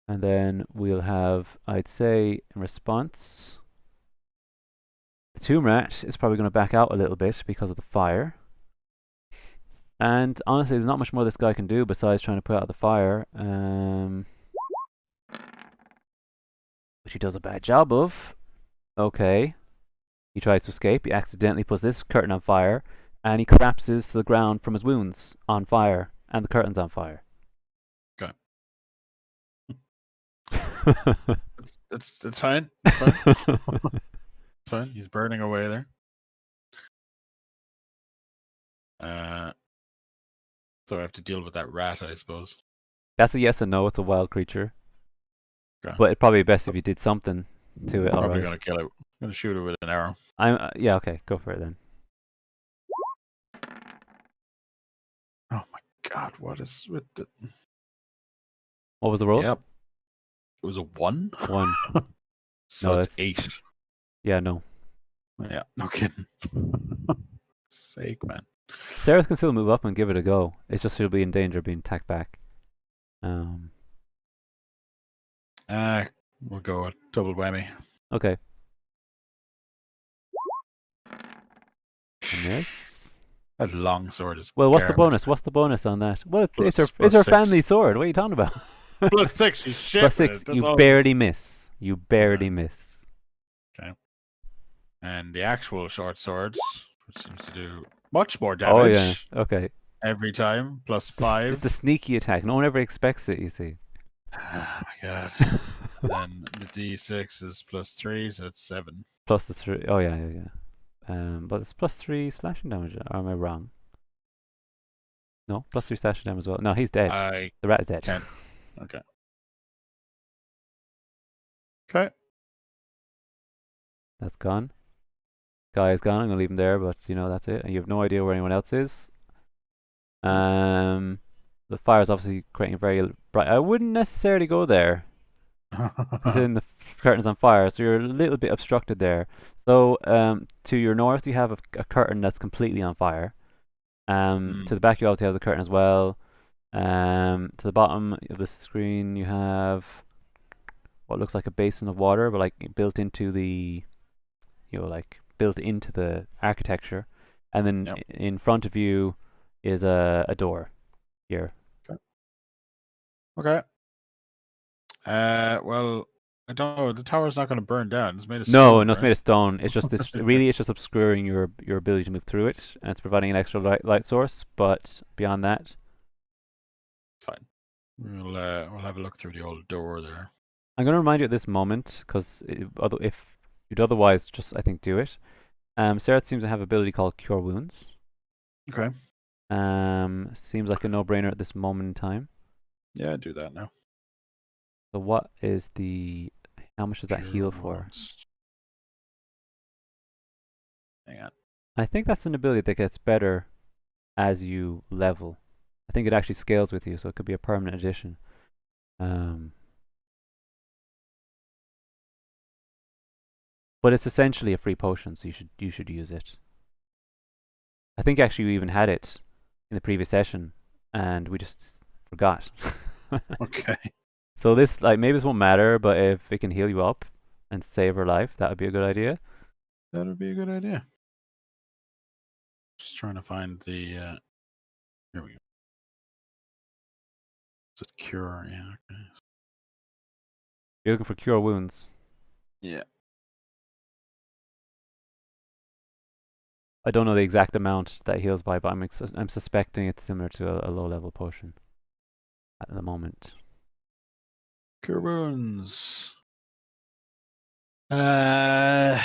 And then we'll have, I'd say, in response, the tomb rat is probably going to back out a little bit because of the fire. And honestly, there's not much more this guy can do besides trying to put out the fire, which he does a bad job of. Okay, he tries to escape. He accidentally puts this curtain on fire, and he collapses to the ground from his wounds on fire, and the curtain's on fire. Okay. It's fine. It's fine. It's fine. He's burning away there. So I have to deal with that rat, I suppose. That's a yes and no. It's a wild creature, Okay. but it'd probably be best if you did something to it. All Probably right. gonna kill it. Gonna shoot it with an arrow. Yeah. Okay. Go for it then. Oh my god, what is with the What was the roll? Yep. It was a 1. 1. So No, it's that's 8. yeah, no. Yeah, no kidding. Sake, man. Sareth can still move up and give it a go. It's just she'll be in danger of being tacked back. Um, Uh, we'll go with double whammy. okay. A miss. That long sword is Well, what's the garbage. bonus? What's the bonus on that? Well, it's Plus her family 6. sword. What are you talking about? Plus 6, you shit Plus with 6. it. That's You all. barely miss. You Yeah. barely miss. Okay. And the actual short sword, which seems to do much more Oh yeah. damage Okay. every time, plus It's the 5. sneaky attack. No one ever expects it. You see. Oh my god. Then the d6 is plus 3, so it's 7. Plus the 3. Oh yeah, yeah, yeah. But it's plus 3 slashing damage. Or am I wrong? No, plus 3 slashing damage as well. No, he's dead. I The rat is dead. can't. Okay. Okay. That's gone. Guy is gone. I'm gonna leave him there, but you know that's it. And you have no idea where anyone else is. Um, the fire is obviously creating very bright. I wouldn't necessarily go there, considering the curtain's on fire, so you're a little bit obstructed there. So to your north, you have a curtain that's completely on fire. To the Mm, back, you obviously have the curtain as well. To the bottom of the screen, you have what looks like a basin of water, but like built into the, like built into the architecture. And then yep. in front of you is a door here. Okay. Okay. Well, I don't know. The tower's not going to burn down. It's made of No, stone, no, it's right? made of stone. It's just this. Really, it's just obscuring your ability to move through it, and it's providing an extra light source. But beyond that, Fine. We'll have a look through the old door there. I'm going to remind you at this moment, because if you'd otherwise just I think do it. Sarah seems to have an ability called Cure Wounds. Okay. Seems like a no-brainer at this moment in time. Yeah, do that now. So what is the? How much does that Cure heal for? wounds. Hang on. I think that's an ability that gets better as you level. I think it actually scales with you, so it could be a permanent addition. Um, but it's essentially a free potion, so you should use it. I think actually we even had it in the previous session, and we just forgot. Okay. So this, like, maybe this won't matter, but if it can heal you up and save her life, that would be a good idea. That would be a good idea. Just trying to find the. Here we go. Is it cure? Yeah. Okay. You're looking for cure wounds. Yeah. I don't know the exact amount that heals by, but I'm suspecting it's similar to a low level potion at the moment. Cure wounds. Uh,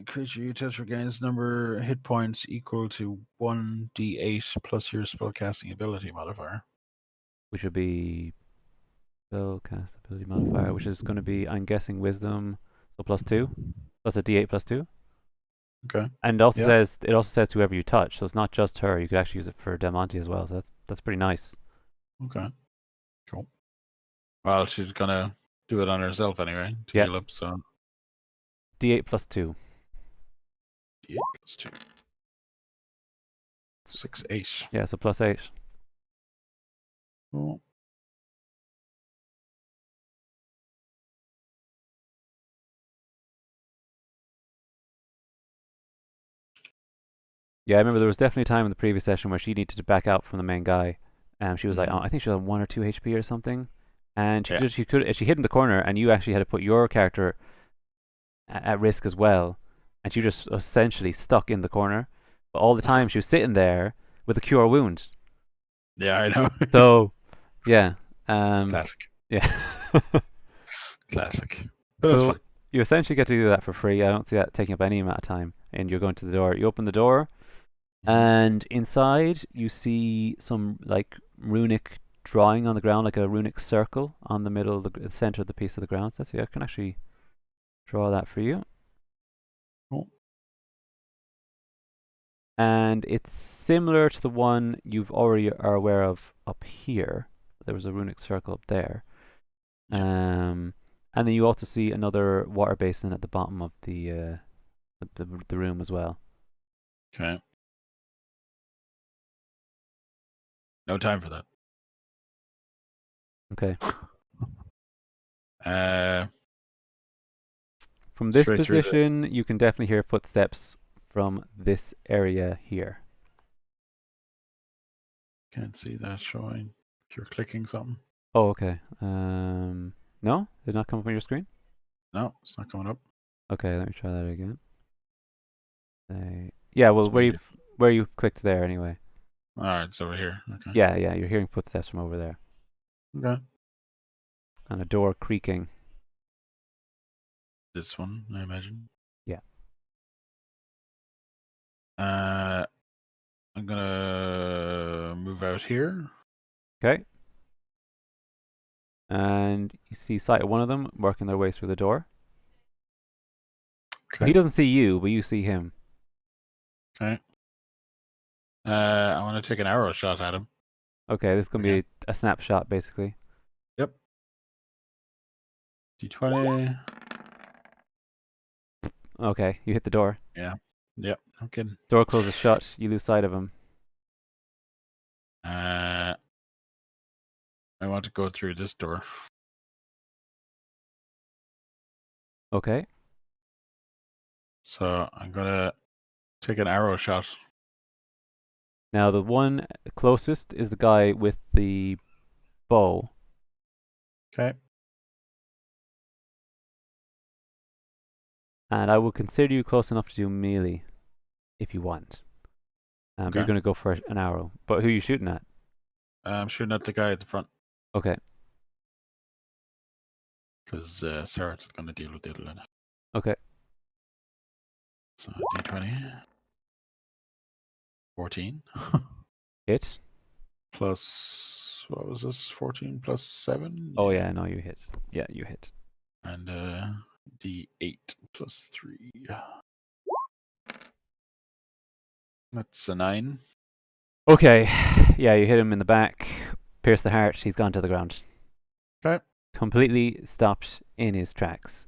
creature you touch regains number hit points equal to 1d8 plus your spellcasting ability modifier. Which would be spell cast ability modifier, which is going to be, I'm guessing, wisdom, so +2. That's a d8 +2. Okay. And Yeah. it also says whoever you touch, so it's not just her. You could actually use it for Del Monte as well. So that's pretty nice. Okay. Cool. Well, she's gonna do it on herself anyway to Yeah, heal up. So d8 +2. d8 plus 2. 6, 8. Yeah, so +8. Cool. Yeah, I remember there was definitely a time in the previous session where she needed to back out from the main guy. She was like, oh, Mm. I think she was on 1 or 2 HP or something, and Yeah. she hid in the corner, and you actually had to put your character at risk as well, and she just essentially stuck in the corner. But all the time she was sitting there with a cure wound. Yeah, I know. So yeah, Classic. yeah. Classic. But that's So fine. you essentially get to do that for free. I don't see that taking up any amount of time. And you're going to the door. You open the door, Mhm. and inside you see some like runic drawing on the ground, like a runic circle on the middle, the center of the piece of the ground. So I can actually draw that for you. Cool. And it's similar to the one you've already are aware of up here. There was a runic circle up there. Yeah. And then you also see another water basin at the bottom of the room as well. Okay. No time for that. Okay. Uh, From this straight through the. position, you can definitely hear footsteps from this area here. Can't see that showing. If you're clicking something. Oh, okay. No, did not come up on your screen. No, it's not coming up. Okay, let me try that again. Yeah, well, It's weird. where you clicked there anyway. All right, it's over here. Okay. Yeah, yeah, you're hearing footsteps from over there Okay. and a door creaking. This one, I imagine. Yeah. Uh, I'm gonna move out here. Okay. And you see sight of one of them working their way through the door. He Okay. doesn't see you, but you see him. Okay. I want to take an arrow shot at him. Okay, this is gonna Again. be a snapshot basically. Yep. D20. Okay, you hit the door. Yeah. Yep. I'm kidding. Door closes shut. You lose sight of him. I want to go through this door. Okay. So I'm gonna take an arrow shot. Now the one closest is the guy with the bow. Okay. And I will consider you close enough to do melee if you want. But you're Okay. going to go for an arrow. But who are you shooting at? I'm shooting at the guy at the front Okay. because Sarah's gonna deal with it later. Okay. So D20. 14. Hit. Plus, what was this? 14 plus 7? Oh Yeah. yeah, no, you hit. Yeah, you hit. And D8 plus 3. That's a 9. Okay. Yeah, you hit him in the back. Pierce the heart. He's gone to the ground. Okay. Completely stopped in his tracks.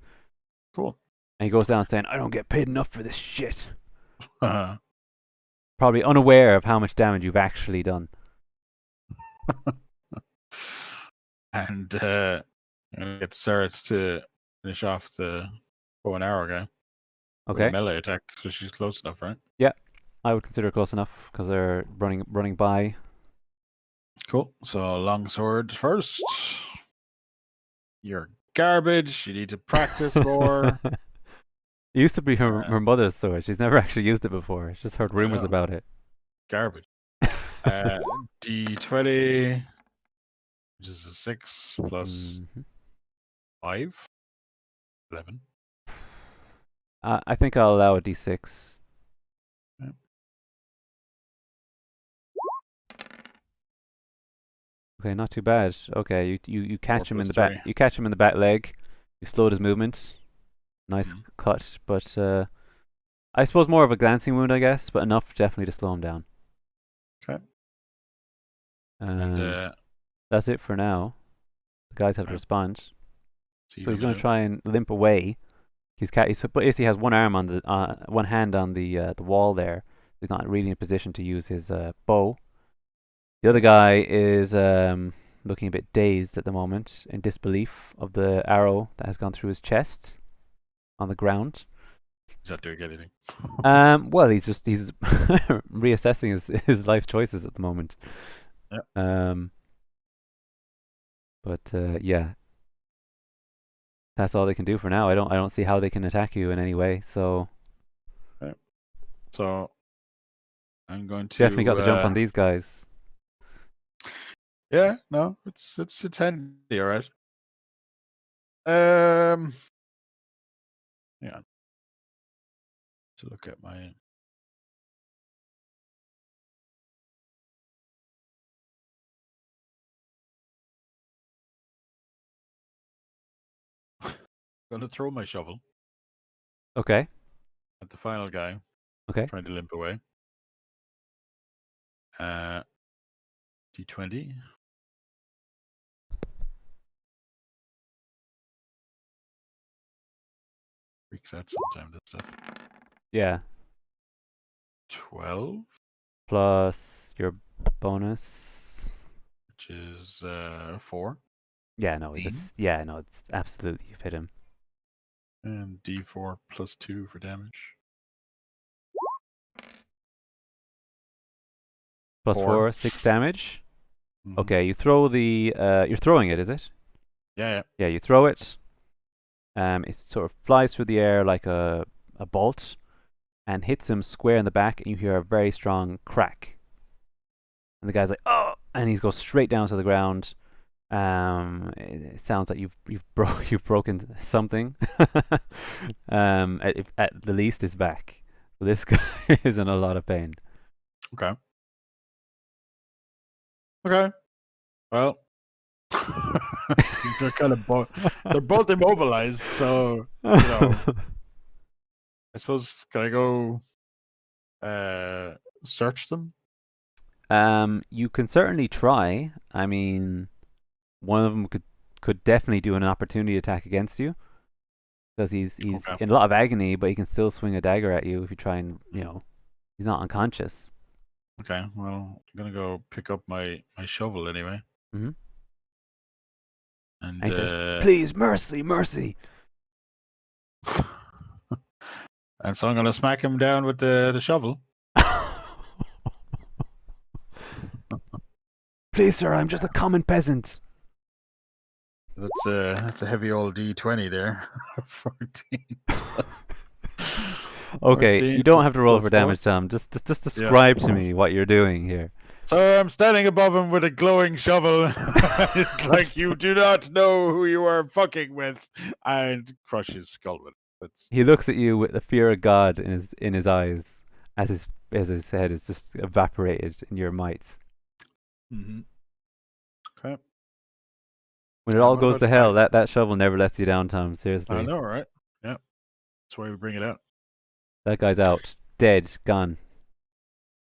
Cool. And he goes down saying, I don't get paid enough for this shit. Uh, Probably unaware of how much damage you've actually done. and I'm gonna get Sarah to finish off the bow and arrow guy with a Okay. melee attack, so she's close enough, right? Yeah, I would consider it close enough because they're running by. Cool. So long sword first. You're garbage. You need to practice more. It used to be her, Uh, her mother's sword. She's never actually used it before. She's just heard I rumors know. about it. Garbage. Uh, D20, which is a 6 plus Mhm. 5. 11. I think I'll allow a d6. Yep. Okay, not too bad. Okay, you 4 catch him in plus the back. 3. You catch him in the back leg. You slowed his movement. Nice Mhm. cut, but I suppose more of a glancing wound, I guess, but enough definitely to slow him down. Okay. And Um, that's it for now. The guys have to right. respond. See So what he's I'm going gonna to do. try and limp away. He's basically has one arm on one hand on the wall there. He's not really in a position to use his bow. The other guy is looking a bit dazed at the moment, in disbelief of the arrow that has gone through his chest on the ground. He's not doing anything. Well, he's reassessing his life choices at the moment. Yep. Um, but yeah, that's all they can do for now. I don't see how they can attack you in any way. So Okay. So I'm going definitely got to. the jump on these guys. Yeah. No, it's handy. All right. Um. Yeah. To look at my. Going to throw my shovel Okay, at the final guy okay. trying to limp away. Uh, D20. Freaks out sometimes, that stuff. Yeah, 12, plus your bonus. which is 4. Yeah, no, 15. it's absolutely you've hit him. And D4 plus 2 for damage. Plus 4. 4, 6 damage. Mm-hmm. Okay, you throw the. You're throwing it, is it? Yeah, Yeah, you throw it. It sort of flies through the air like a bolt and hits him square in the back, and you hear a very strong crack. And the guy's like, "Oh!" and he goes straight down to the ground. It sounds like you've broken something. At the least, his back. So this guy is in a lot of pain. Okay. Okay. Well, they're kind of they're both immobilized, so I suppose can I go search them? You can certainly try. I mean, one of them could definitely do an opportunity attack against you because he's Okay. in a lot of agony, but he can still swing a dagger at you if you try and he's not unconscious. Okay. Well, I'm gonna go pick up my shovel anyway, Hmm. and And he says, "Please, mercy, mercy." and so I'm gonna smack him down with the shovel. Please, sir, I'm just a common peasant. That's a heavy old D20 there. 14. Okay, 14 you don't have to roll plus for 4. damage, Tom. Just Yeah. describe to me what you're doing here. So I'm standing above him with a glowing shovel, like you do not know who you are fucking with, and crush his skull with it. That's He looks at you with the fear of God in his eyes as his head is just evaporated in your might. mm-hmm. Okay. When it And all what goes about to the guy? hell, that shovel never lets you down, Tom. I Seriously. know, right? Yeah, that's why we bring it out. That guy's out. Dead. Gone.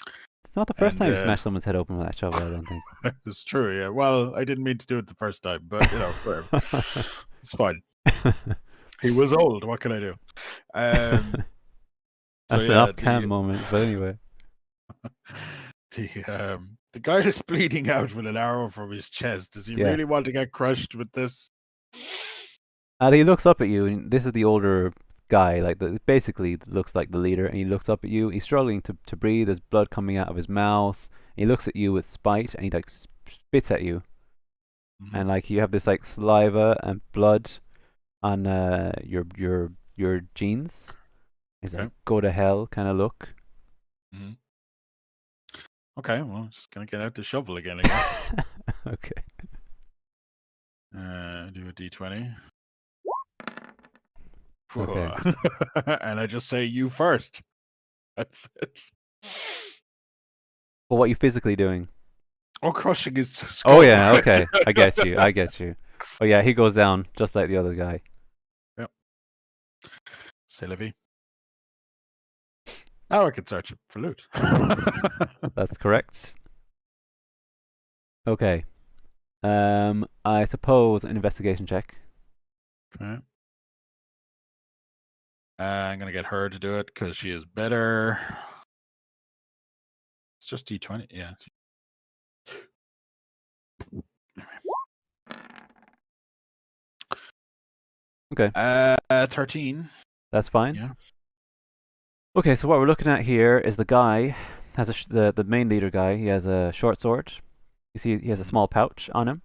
It's not the first And time you smashed someone's head open with that shovel, I don't think. it's true. Yeah. Well, I didn't mean to do it the first time, but whatever. It's fine. He was old. What can I do? So That's an yeah, off-cam moment, but anyway. the guy that's bleeding out with an arrow from his chest. Does he Yeah. really want to get crushed with this? And he looks up at you, and this is the older guy, like basically looks like the leader, and he looks up at you. He's struggling to breathe. There's blood coming out of his mouth. He looks at you with spite, and he like spits at you, Mm-hmm. and like you have this like saliva and blood on your jeans. He's Okay. like, "Go to hell" kind of look. Mm-hmm. Okay, well, I'm just gonna get out the shovel again. I guess. Okay. Do a D20. Okay. And I just say you first. That's it. Well, what are you physically doing? Or crushing his Oh skull. yeah, okay. I get you. I get you. Oh yeah, he goes down just like the other guy. Yep. C'est la vie. Now I can search it for loot. That's correct. Okay. I suppose an investigation check. Okay. I'm gonna get her to do it because she is better. It's just D20. Yeah. Okay, 13. that's fine. Yeah. Okay, so what we're looking at here is the guy has the main leader guy. He has a short sword. You see, he has a small pouch on him.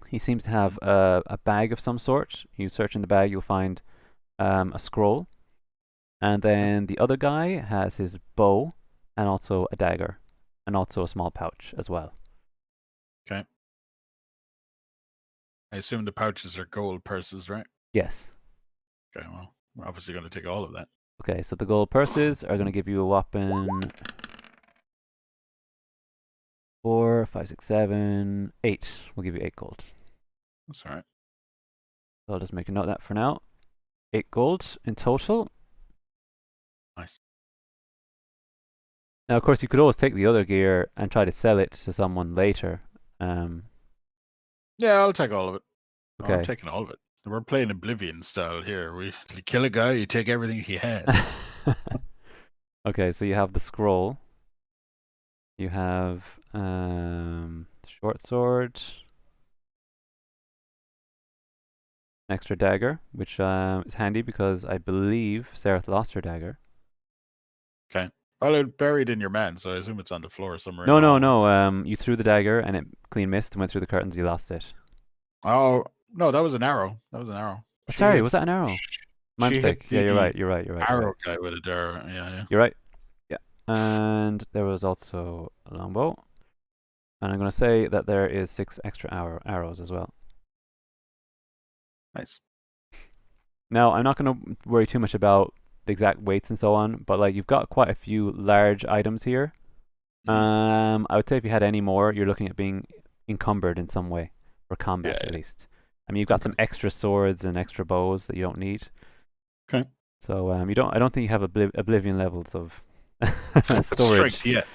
He seems to have a bag of some sort. You search in the bag, you'll find a scroll. And then the other guy has his bow and also a dagger and also a small pouch as well. Okay. I assume the pouches are gold purses, right? Yes. Okay. Well, we're obviously gonna take all of that. Okay, so the gold purses are going to give you a whopping 4, 5, 6, 7, 8. We'll give you 8 gold. That's all right. So I'll just make a note of that for now. 8 gold in total. Nice. Now, of course, you could always take the other gear and try to sell it to someone later. Yeah, I'll take all of it. Oh, I'm Okay. taking all of it. We're playing Oblivion style here. We kill a guy, you take everything he has. Okay, so you have the scroll. You have short sword, extra dagger, which is handy because I believe Sareth lost her dagger. Okay. Well, it's buried in your man, so I assume it's on the floor somewhere in No, the no, hallway. no. You threw the dagger and it clean missed and went through the curtains. You lost it. Oh no, that was an arrow. That was an arrow. Oh, She sorry, was hits. that an arrow? My She hit mistake. Yeah, you're the right. You're right. You're right. You're right. arrow guy with a dare. Yeah, yeah. You're right. Yeah. And there was also a longbow. And I'm going to say that there is 6 extra arrows as well. Nice. Now, I'm not going to worry too much about the exact weights and so on, but like you've got quite a few large items here. I would say if you had any more, you're looking at being encumbered in some way for Yeah, combat at yeah. least. I mean, you've got Okay. some extra swords and extra bows that you don't need. Okay. So you don't. I don't think you have Oblivion levels of Strength storage. yet.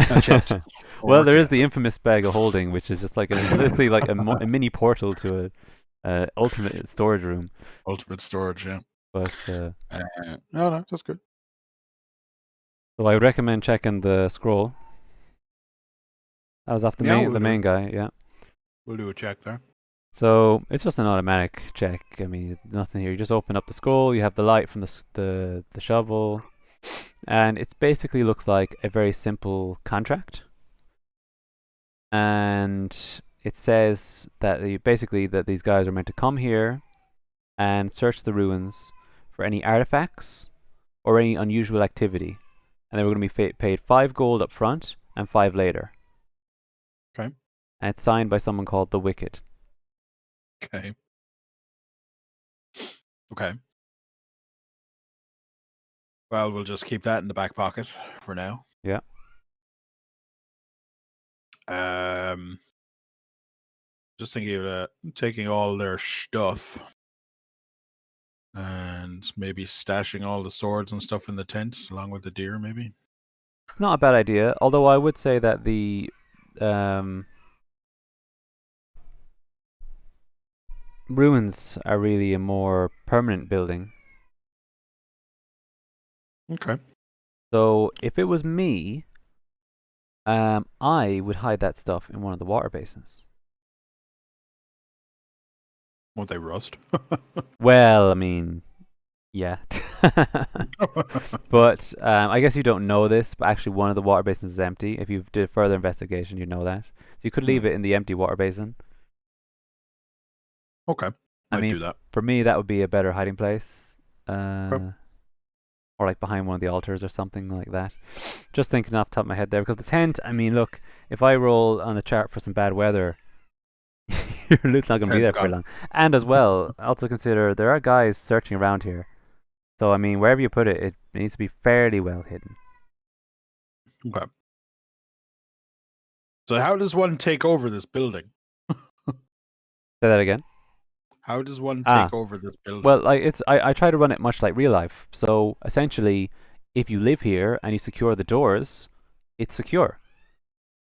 Not yet. We're Well, there working is on the it. infamous bag of holding, which is just like literally like a mini portal to a ultimate storage room. Ultimate storage, yeah. But No, no, that's good. so I would recommend checking the scroll. That was off Yeah, the main guy, yeah. we'll do a check there. So it's just an automatic check. I mean, nothing here. You just open up the scroll. You have the light from the shovel, and it basically looks like a very simple contract. And it says that basically that these guys are meant to come here and search the ruins for any artifacts or any unusual activity, and they were going to be paid 5 gold up front and 5 later. Okay. And it's signed by someone called the Wicked. Okay. Okay. Well, we'll just keep that in the back pocket for now. Yeah. Um, just thinking of taking all their stuff and maybe stashing all the swords and stuff in the tent along with the deer, maybe. It's not a bad idea, although I would say that the um, ruins are really a more permanent building. Okay. So if it was me, I would hide that stuff in one of the water basins. Won't they rust? Well, I mean, yeah. But I guess you don't know this, but actually one of the water basins is empty. If you did further investigation, you'd know that. So you could leave Hmm. it in the empty water basin. Okay. I Might mean, do that. for me, that would be a better hiding place. Okay. Or like behind one of the altars or something like that. Just thinking off the top of my head there, because the tent, I mean, look, if I roll on the chart for some bad weather, your loot's not going to be Tent's there for gone. long. And as well, also consider there are guys searching around here. So, I mean, wherever you put it, it needs to be fairly well hidden. Okay. So how does one take over this building? Say that again. How does one Ah, take over this building? well, like I try to run it much like real life. So essentially, if you live here and you secure the doors, it's secure.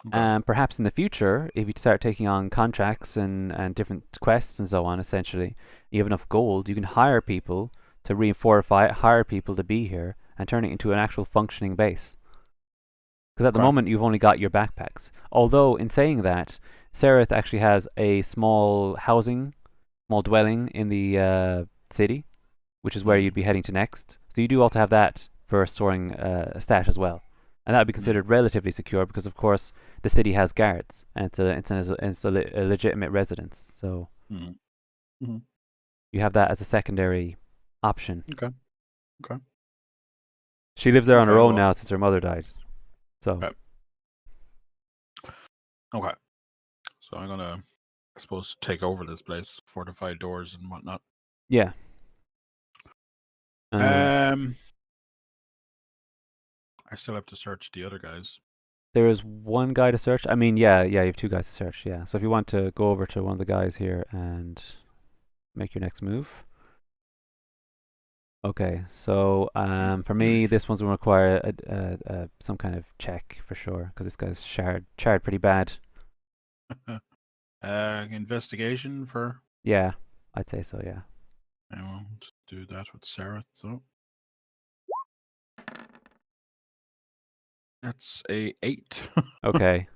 Okay. Perhaps in the future, if you start taking on contracts and different quests and so on, essentially, you have enough gold, you can hire people to refortify it, hire people to be here, and turn it into an actual functioning base. Because at the Okay. moment, you've only got your backpacks. Although, in saying that, Sareth actually has a small housing, small dwelling in the city, which is where Mm, you'd be heading to next. So you do also have that for storing a stash as well, and that would be mm, considered relatively secure because, of course, the city has guards and a legitimate residence. So mm, mm. you have that as a secondary option. Okay. Okay. She lives there on her Okay. own Well. now since her mother died. So Okay. Okay. So I'm gonna, I suppose, take over this place, fortify doors and whatnot. yeah, and Um, I still have to search the other guys. there is one guy to search. I mean, yeah, you have 2 guys to search. Yeah, so if you want to go over to one of the guys here and make your next move. Okay, so for me, this one's gonna require some kind of check for sure, because this guy's charred pretty bad. Investigation for. Yeah, I'd say so, yeah. I won't do that with Sareth. So that's a 8. Okay.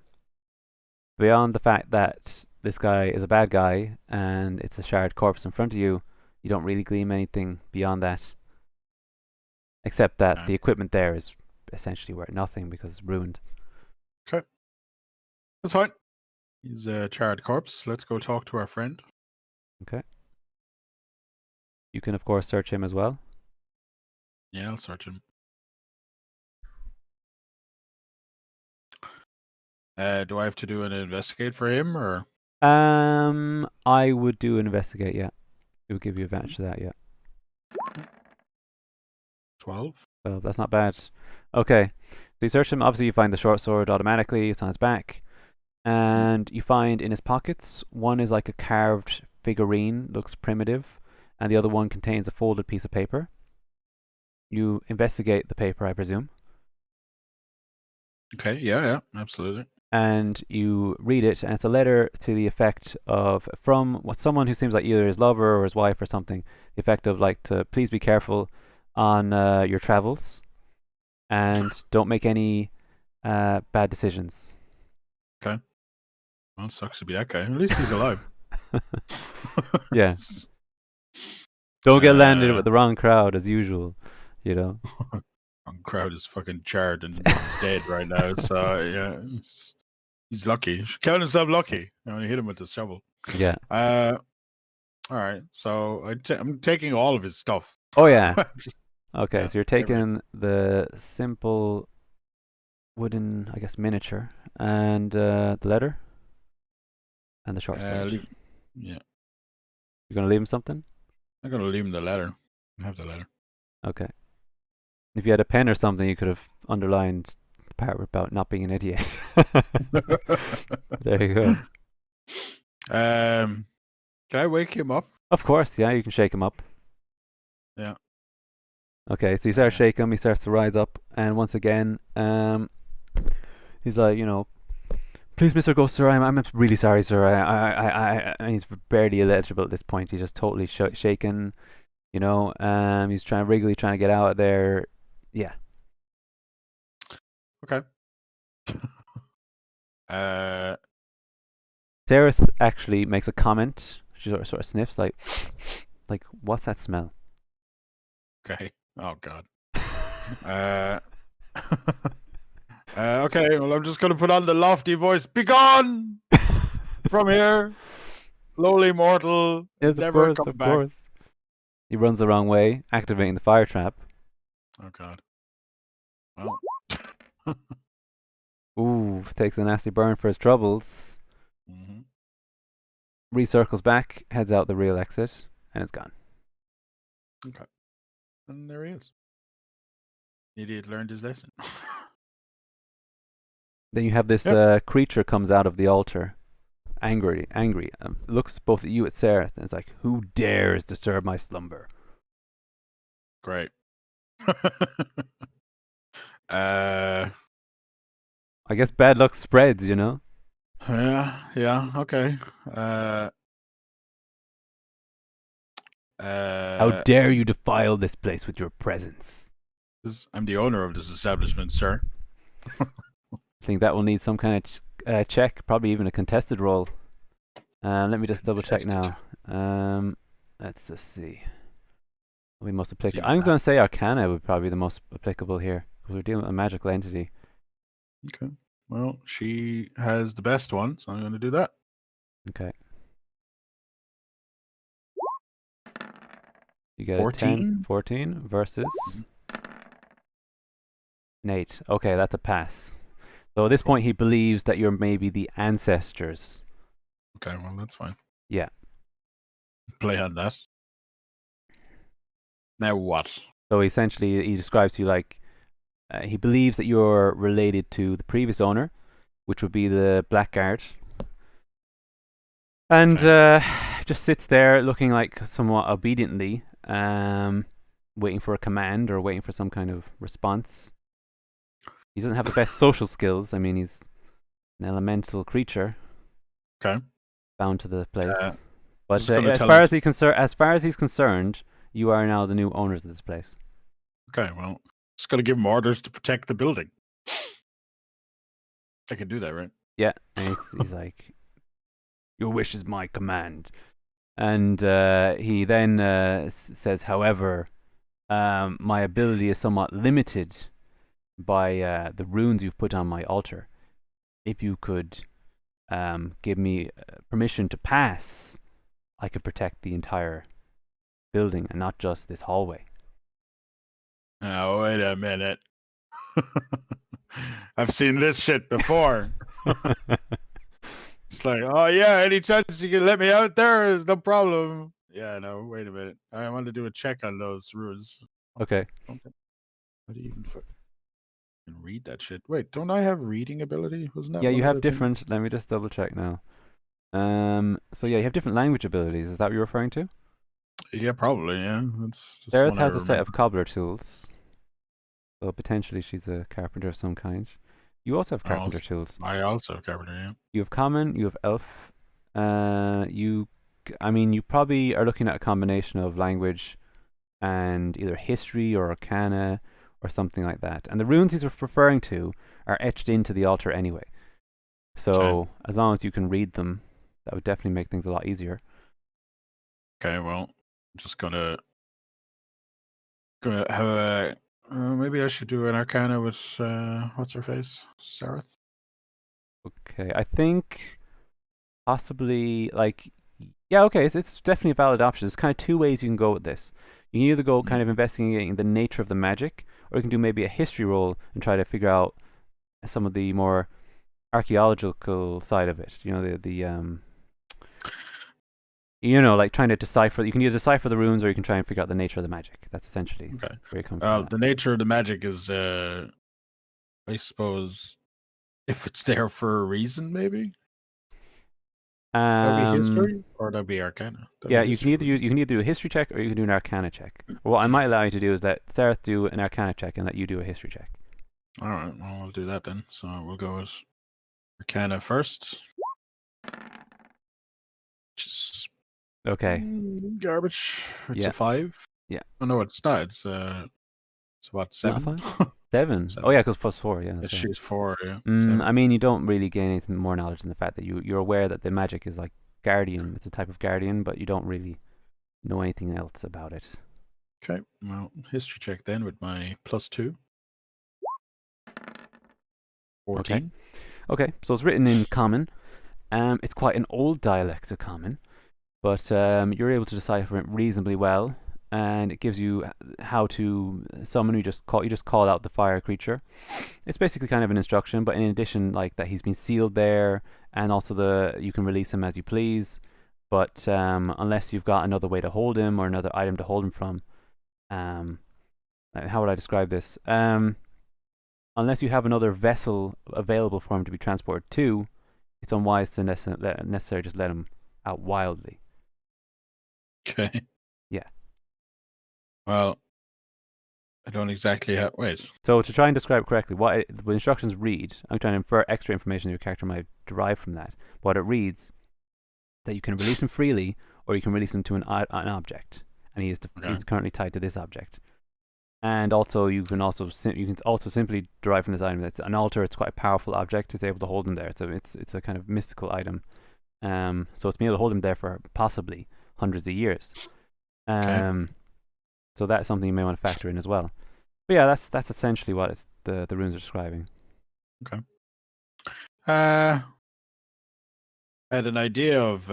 Beyond the fact that this guy is a bad guy and it's a shard corpse in front of you, you don't really glean anything beyond that, except that Okay. the equipment there is essentially worth nothing because it's ruined. Okay. That's fine. He's a charred corpse. Let's go talk to our friend. Okay. You can, of course, search him as well. Yeah, I'll search him. Do I have to do an investigate for him or I would do an investigate, yeah. It would give you advantage to that, yeah. 12? Well, that's not bad. Okay. So you search him. Obviously, you find the short sword automatically. It's on his back. And you find in his pockets, one is like a carved figurine, looks primitive, and the other one contains a folded piece of paper. You investigate the paper, I presume, Okay, yeah, absolutely. and you read it, and it's a letter to the effect of from what someone who seems like either his lover or his wife or something, the effect of like to please be careful on your travels and don't make any bad decisions. Okay. Well, sucks to be that guy. At least he's alive. Yeah. Don't get landed uh, with the wrong crowd as usual, you know. crowd is fucking charred and dead right now. So yeah, he's lucky. He should count himself lucky. I only hit him with the shovel. Yeah. All right. So I'm taking all of his stuff. Oh yeah. Okay, Yeah, so you're everything. taking the simple wooden, I guess, miniature and the letter and the short sword. Yeah, You're gonna leave him something? I'm gonna leave him the letter. I have the letter. Okay. If you had a pen or something, you could have underlined the part about not being an idiot. There you go. Can I wake him up? Of course, yeah, you can shake him up. Yeah. Okay, so you start shaking him, he starts to rise up, and once again, he's like, please, Mr. Ghost, sir, I'm really sorry, sir. And he's barely illegible at this point. He's just totally shaken, he's trying to get out of there. Yeah. Okay. Sareth actually makes a comment. She sort of sniffs, like, what's that smell? Okay. Oh God. Uh, okay. Well, I'm just gonna put on the lofty voice. Begone from here, lowly mortal, Yes, and of never course, come of back. course. He runs the wrong way, activating the fire trap. Oh God. Well. Ooh, takes a nasty burn for his troubles. hmm Recircles back, heads out the real exit, and it's gone. Okay. And there he is. Idiot learned his lesson. Then you have this Yep. creature comes out of the altar, angry, looks both at you at Sareth, and it's like, who dares disturb my slumber? Great. uh. I guess bad luck spreads. Yeah. Yeah. Okay. How Uh. dare you defile this place with your presence? I'm the owner of this establishment, sir. I think that will need some kind of check, probably even a contested roll. Let me just double check Contested. now. Let's just see. We most See applicable. what I'm that. going to say Arcana would probably be the most applicable here because we're dealing with a magical entity. Okay. Well, she has the best one, so I'm going to do that. Okay. You get a 10, 14. 14 versus Mhm. an 8. Okay, that's a pass. So at this Cool. point, he believes that you're maybe the ancestors. Okay, well, that's fine. Yeah. Play on that. Now what? So essentially, he describes to you like he believes that you're related to the previous owner, which would be the Blackguard, and Okay. just sits there looking like somewhat obediently, waiting for a command or waiting for some kind of response. He doesn't have the best social skills. I mean, he's an elemental creature Okay. bound to the place. Uh, But Just gonna as tell far him. as as far as he's concerned, you are now the new owners of this place. Okay, well, just gonna give him orders to protect the building. I can do that, right? Yeah, and he's like, "Your wish is my command." And he then says, "However, my ability is somewhat limited by the runes you've put on my altar. If you could give me permission to pass, I could protect the entire building and not just this hallway." Now, wait a minute. I've seen this shit before. It's like, oh yeah, any chance you can let me out there is no problem. Yeah, no, wait a minute. I want to do a check on those rules. Okay. Don't think I even fucking read that shit. Wait, don't I have reading ability? Wasn't that Yeah, one you of have the things? different. Let me just double check now. So yeah, you have different language abilities. Is that what you're referring to? Yeah, probably. Yeah, that's just Sareth one I has a set of remember. cobbler tools, so potentially she's a carpenter of some kind. You also have I also, carpenter tools. I also have carpenter. Yeah. You have common, you have elf. I mean, you probably are looking at a combination of language and either history or arcana or something like that. And the runes he's referring to are etched into the altar anyway. Okay. So as long as you can read them, that would definitely make things a lot easier. Okay. Well, I'm just gonna have a. Maybe I should do an arcana with what's her face, Sareth. Okay, I think possibly like yeah, okay, it's definitely a valid option. There's kind of two ways you can go with this. You can either go kind Mm. of investigating the nature of the magic, or you can do maybe a history roll and try to figure out some of the more archaeological side of it. You know, like trying to decipher. You can either decipher the runes, or you can try and figure out the nature of the magic. That's essentially Okay. where you come from that. The nature of the magic is, I suppose, if it's there for a reason, maybe that'd be Um, history, or that'd be arcana. That'd yeah, be history. you can either do a history check or you can do an arcana check. What I might allow you to do is let Sarah do an arcana check and let you do a history check. All right, well, I'll do that then. So we'll go with arcana first, which is Okay. garbage. It's a Yeah. 5. Yeah. Oh no, it's not. It's what, Not a 7? five? Seven. Oh 7. yeah, because plus four. Yeah, Yeah, that's right. she's 4. Yeah, I 7. mean, you don't really gain anything more knowledge than the fact that you're aware that the magic is like guardian. It's a type of guardian, but you don't really know anything else about it. Okay, well, history check then with my +2, Okay. 14. Okay. So it's written in common. It's quite an old dialect of common, but you're able to decipher it reasonably well, and it gives you how to summon. You just call out the fire creature. It's basically kind of an instruction, but in addition, like that he's been sealed there, and also you can release him as you please. But unless you've got another way to hold him or another item to hold him from, um, how would I describe this? Unless you have another vessel available for him to be transported to, it's unwise to necessarily just let him out wildly. Okay. Yeah. Well, I don't exactly have. Wait. So to try and describe it correctly, the instructions read, I'm trying to infer extra information your character might derive from that. What it reads that you can release him freely, or you can release him to an object, and Okay. he's currently tied to this object. And also you can also simply derive from this item that it's an altar. It's quite a powerful object. It's able to hold him there. So it's a kind of mystical item. So it's been able to hold him there for possibly hundreds of years. Okay. Um, so that's something you may want to factor in as well. But yeah, that's essentially what the runes are describing. Okay. Uh, I had an idea of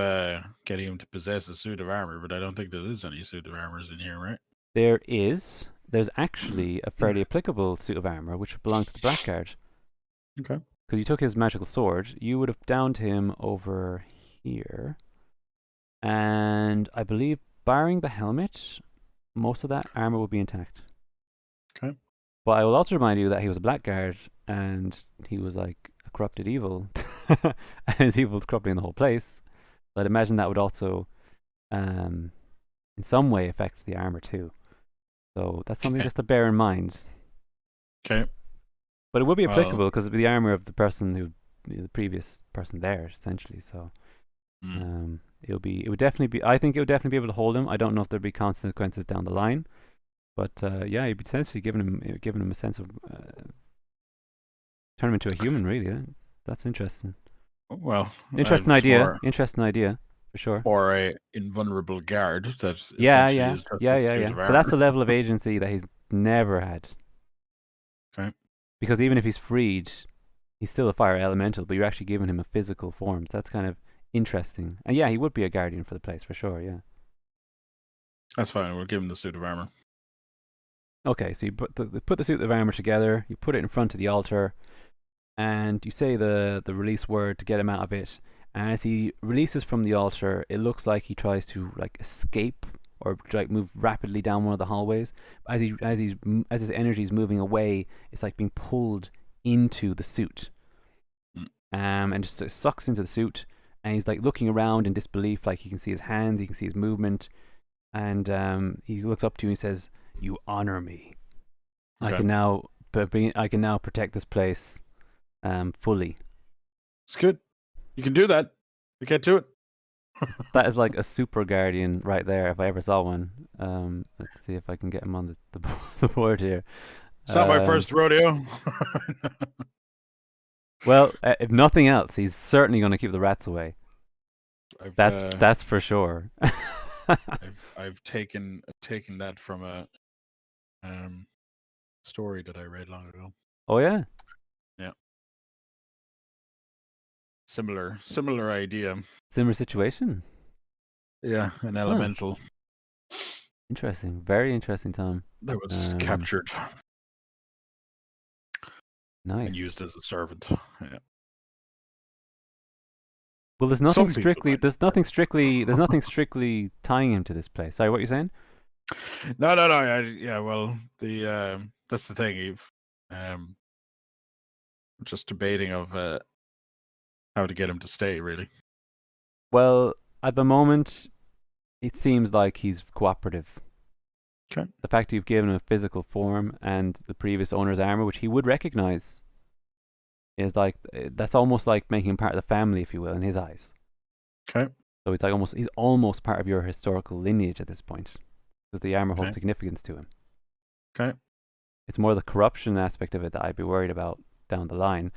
getting him to possess a suit of armor, but I don't think there is any suit of armors in here, right? There's actually a fairly applicable suit of armor which belonged to the Blackguard. Okay. Because you took his magical sword, you would have downed him over here. And I believe, barring the helmet, most of that armor would be intact. Okay. But I will also remind you that he was a Blackguard, and he was like a corrupted evil. And his evil is corrupting the whole place. So I'd imagine that would also, um, in some way, affect the armor too. So that's something Okay. just to bear in mind. Okay. But it would be Well, applicable because it'd be the armor of the person the previous person there, essentially. So mm, It would definitely be. I think it would definitely be able to hold him. I don't know if there'd be consequences down the line, but yeah, you'd be potentially giving him a sense of turn him into a human. Really, that's interesting. Well, Interesting I've idea. Interesting idea for sure. or a invulnerable guard that Yeah, essentially yeah, is just yeah, a yeah, suit yeah. of But that's armor. a level of agency that he's never had. Okay. Because even if he's freed, he's still a fire elemental, but you're actually giving him a physical form. So that's kind of interesting. And yeah, he would be a guardian for the place for sure. Yeah. That's fine. We'll give him the suit of armor. Okay, so you put the suit of armor together. You put it in front of the altar, and you say the release word to get him out of it. And as he releases from the altar, it looks like he tries to like escape or like move rapidly down one of the hallways. As his energy is moving away, it's like being pulled into the suit, Mm. and just sucks into the suit. And he's like looking around in disbelief, like he can see his hands, he can see his movement, and he looks up to you and he says, "You honor me. I Okay. can now, I can now protect this place fully." It's good. You can do that. You can't do it. That is like a super guardian right there, if I ever saw one. Let's see if I can get him on the board here. It's not my first rodeo. Well, if nothing else, he's certainly going to keep the rats away. I've That's for sure. I've taken that from a um story that I read long ago. Oh yeah, Yeah. Similar idea. similar situation. Yeah, an Huh. elemental Interesting. Very interesting, Tom. that was Um, captured and nice. used as a servant. Yeah. Well, Some people might. there's nothing strictly tying him to this place. Sorry, what you saying? No. Yeah, well, the that's the thing. You've um just debating of how to get him to stay. Really. Well, at the moment, it seems like he's cooperative. Okay. The fact you've given him a physical form and the previous owner's armor, which he would recognize, is like that's almost like making him part of the family, if you will, in his eyes. Okay. So he's almost part of your historical lineage at this point, because the armor holds Okay. significance to him. Okay. It's more the corruption aspect of it that I'd be worried about down the line.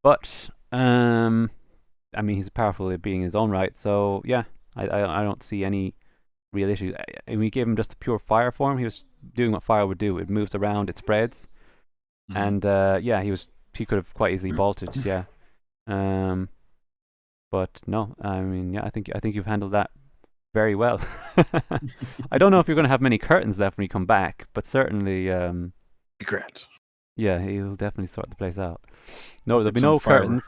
But I mean, he's powerful at being in his own right. So yeah, I don't see any real issue. And we gave him just a pure fire form. He was doing what fire would do. It moves around, it spreads, Mhm. and yeah, he could have quite easily bolted. Yeah. Um, but no, I mean, yeah, I think you've handled that very well. I don't know if you're going to have many curtains left when you come back, but certainly, Grant. yeah, he'll definitely sort the place out. No, there'll Put be some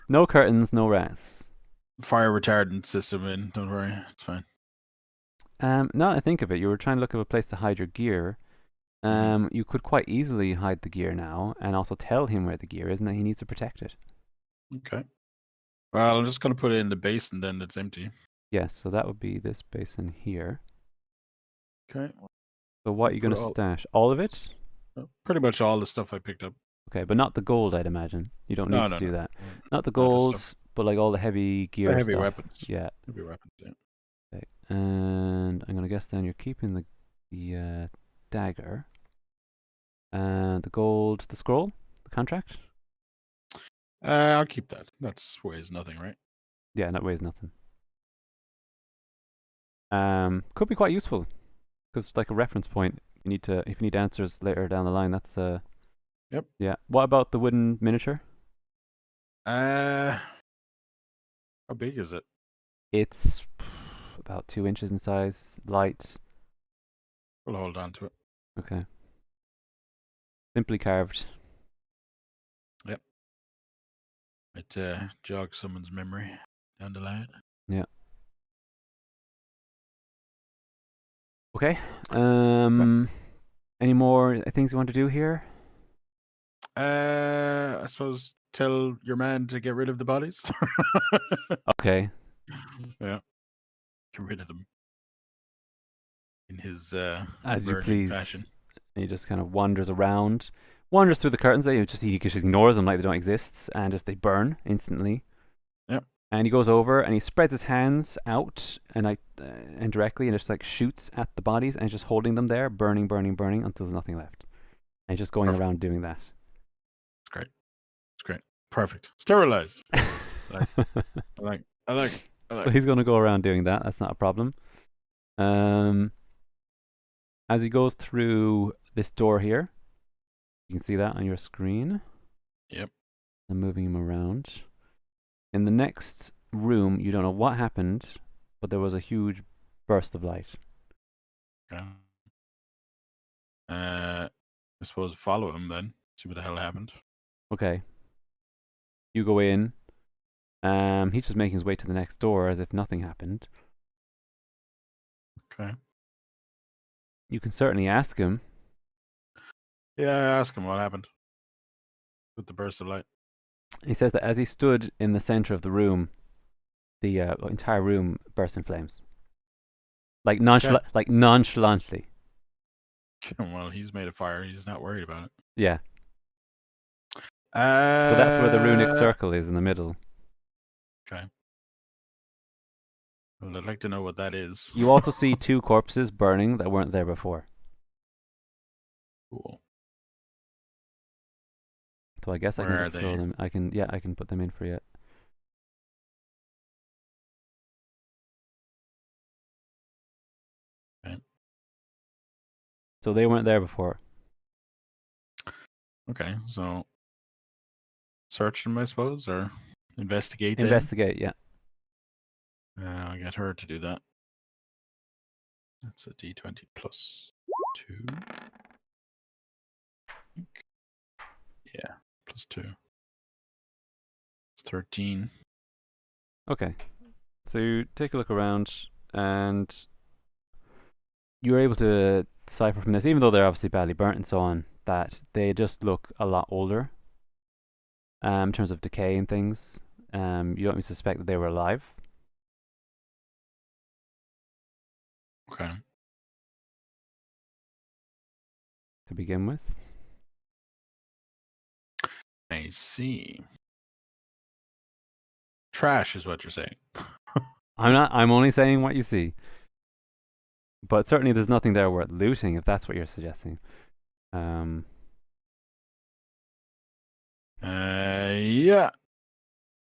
no curtains, no rats. fire retardant system in. Don't worry, it's fine. Now that I think of it, you were trying to look of a place to hide your gear. Mhm. You could quite easily hide the gear now, and also tell him where the gear is, and that he needs to protect it. Okay. Well, I'm just gonna put it in the basin then that's empty. Yes, so that would be this basin here. Okay. So what are I'll you put going to all stash? All of it? pretty much all the stuff I picked up. Okay, but not the gold, I'd imagine. You don't need No, to no, do no. that. Not the No, the gold, stuff, but like all the heavy the gear heavy stuff. weapons. Yeah. Heavy weapons. Yeah. Okay. And I'm gonna guess then you're keeping the dagger and the gold, the scroll, the contract. I'll keep that. That's weighs nothing, right? Yeah, that weighs nothing. Could be quite useful because like a reference point. You need to if you need answers later down the line. That's Yep. yeah. What about the wooden miniature? Uh, how big is it? It's about 2 inches in size, light. We'll hold on to it. Okay. Simply carved. Yep. It jog someone's memory down the line. Yeah. Okay. Okay. Any more things you want to do here? I suppose tell your man to get rid of the bodies. Okay. Yeah. Get rid of them in his As you burning fashion. please. And he just kind of wanders through the curtains. He just ignores them like they don't exist, and just they burn instantly. Yep. And he goes over and he spreads his hands out and directly and just like shoots at the bodies and just holding them there, burning, burning, burning until there's nothing left. And he's just going Perfect. around doing that. It's great. It's great. Perfect. Sterilized. Like, I like it. So he's going to go around doing that. That's not a problem. As he goes through this door here, you can see that on your screen. Yep. I'm moving him around. In the next room, you don't know what happened, but there was a huge burst of light. Okay. I suppose follow him then. See what the hell happened. Okay. You go in. He's just making his way to the next door as if nothing happened. Okay. You can certainly ask him. Yeah, ask him what happened with the burst of light. He says that as he stood in the center of the room, the entire room burst in flames. Like nonchalantly. Well, he's made a fire. He's not worried about it. Yeah. So that's where the runic circle is in the middle. Okay. Well, I'd like to know what that is. You also see two corpses burning that weren't there before. Cool. So I guess I Where can are just throw they? them. I can put them in for you. Okay. So they weren't there before. Okay, so search them, I suppose, or investigate them. Investigate, yeah. I'll get her to do that. That's a D20 plus 2. Yeah, plus 2. It's 13. Okay. So you take a look around and you're able to decipher from this, even though they're obviously badly burnt and so on, that they just look a lot older in terms of decay and things. You don't even suspect that they were alive Okay. to begin with. I see. Trash is what you're saying. I'm only saying what you see. But certainly there's nothing there worth looting if that's what you're suggesting. Yeah.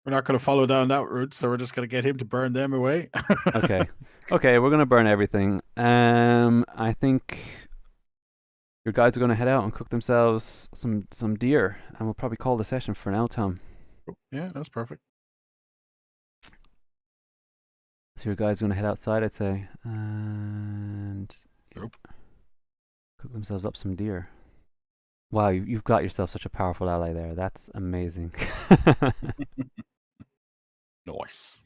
We're not going to follow down that route, so we're just going to get him to burn them away. Okay. Okay, we're gonna burn everything. I think your guys are gonna head out and cook themselves some deer, and we'll probably call the session for now, Tom. Yeah, that's perfect. So your guys are gonna head outside, I'd say, and Nope. cook themselves up some deer. Wow, you've got yourself such a powerful ally there. That's amazing. Nice.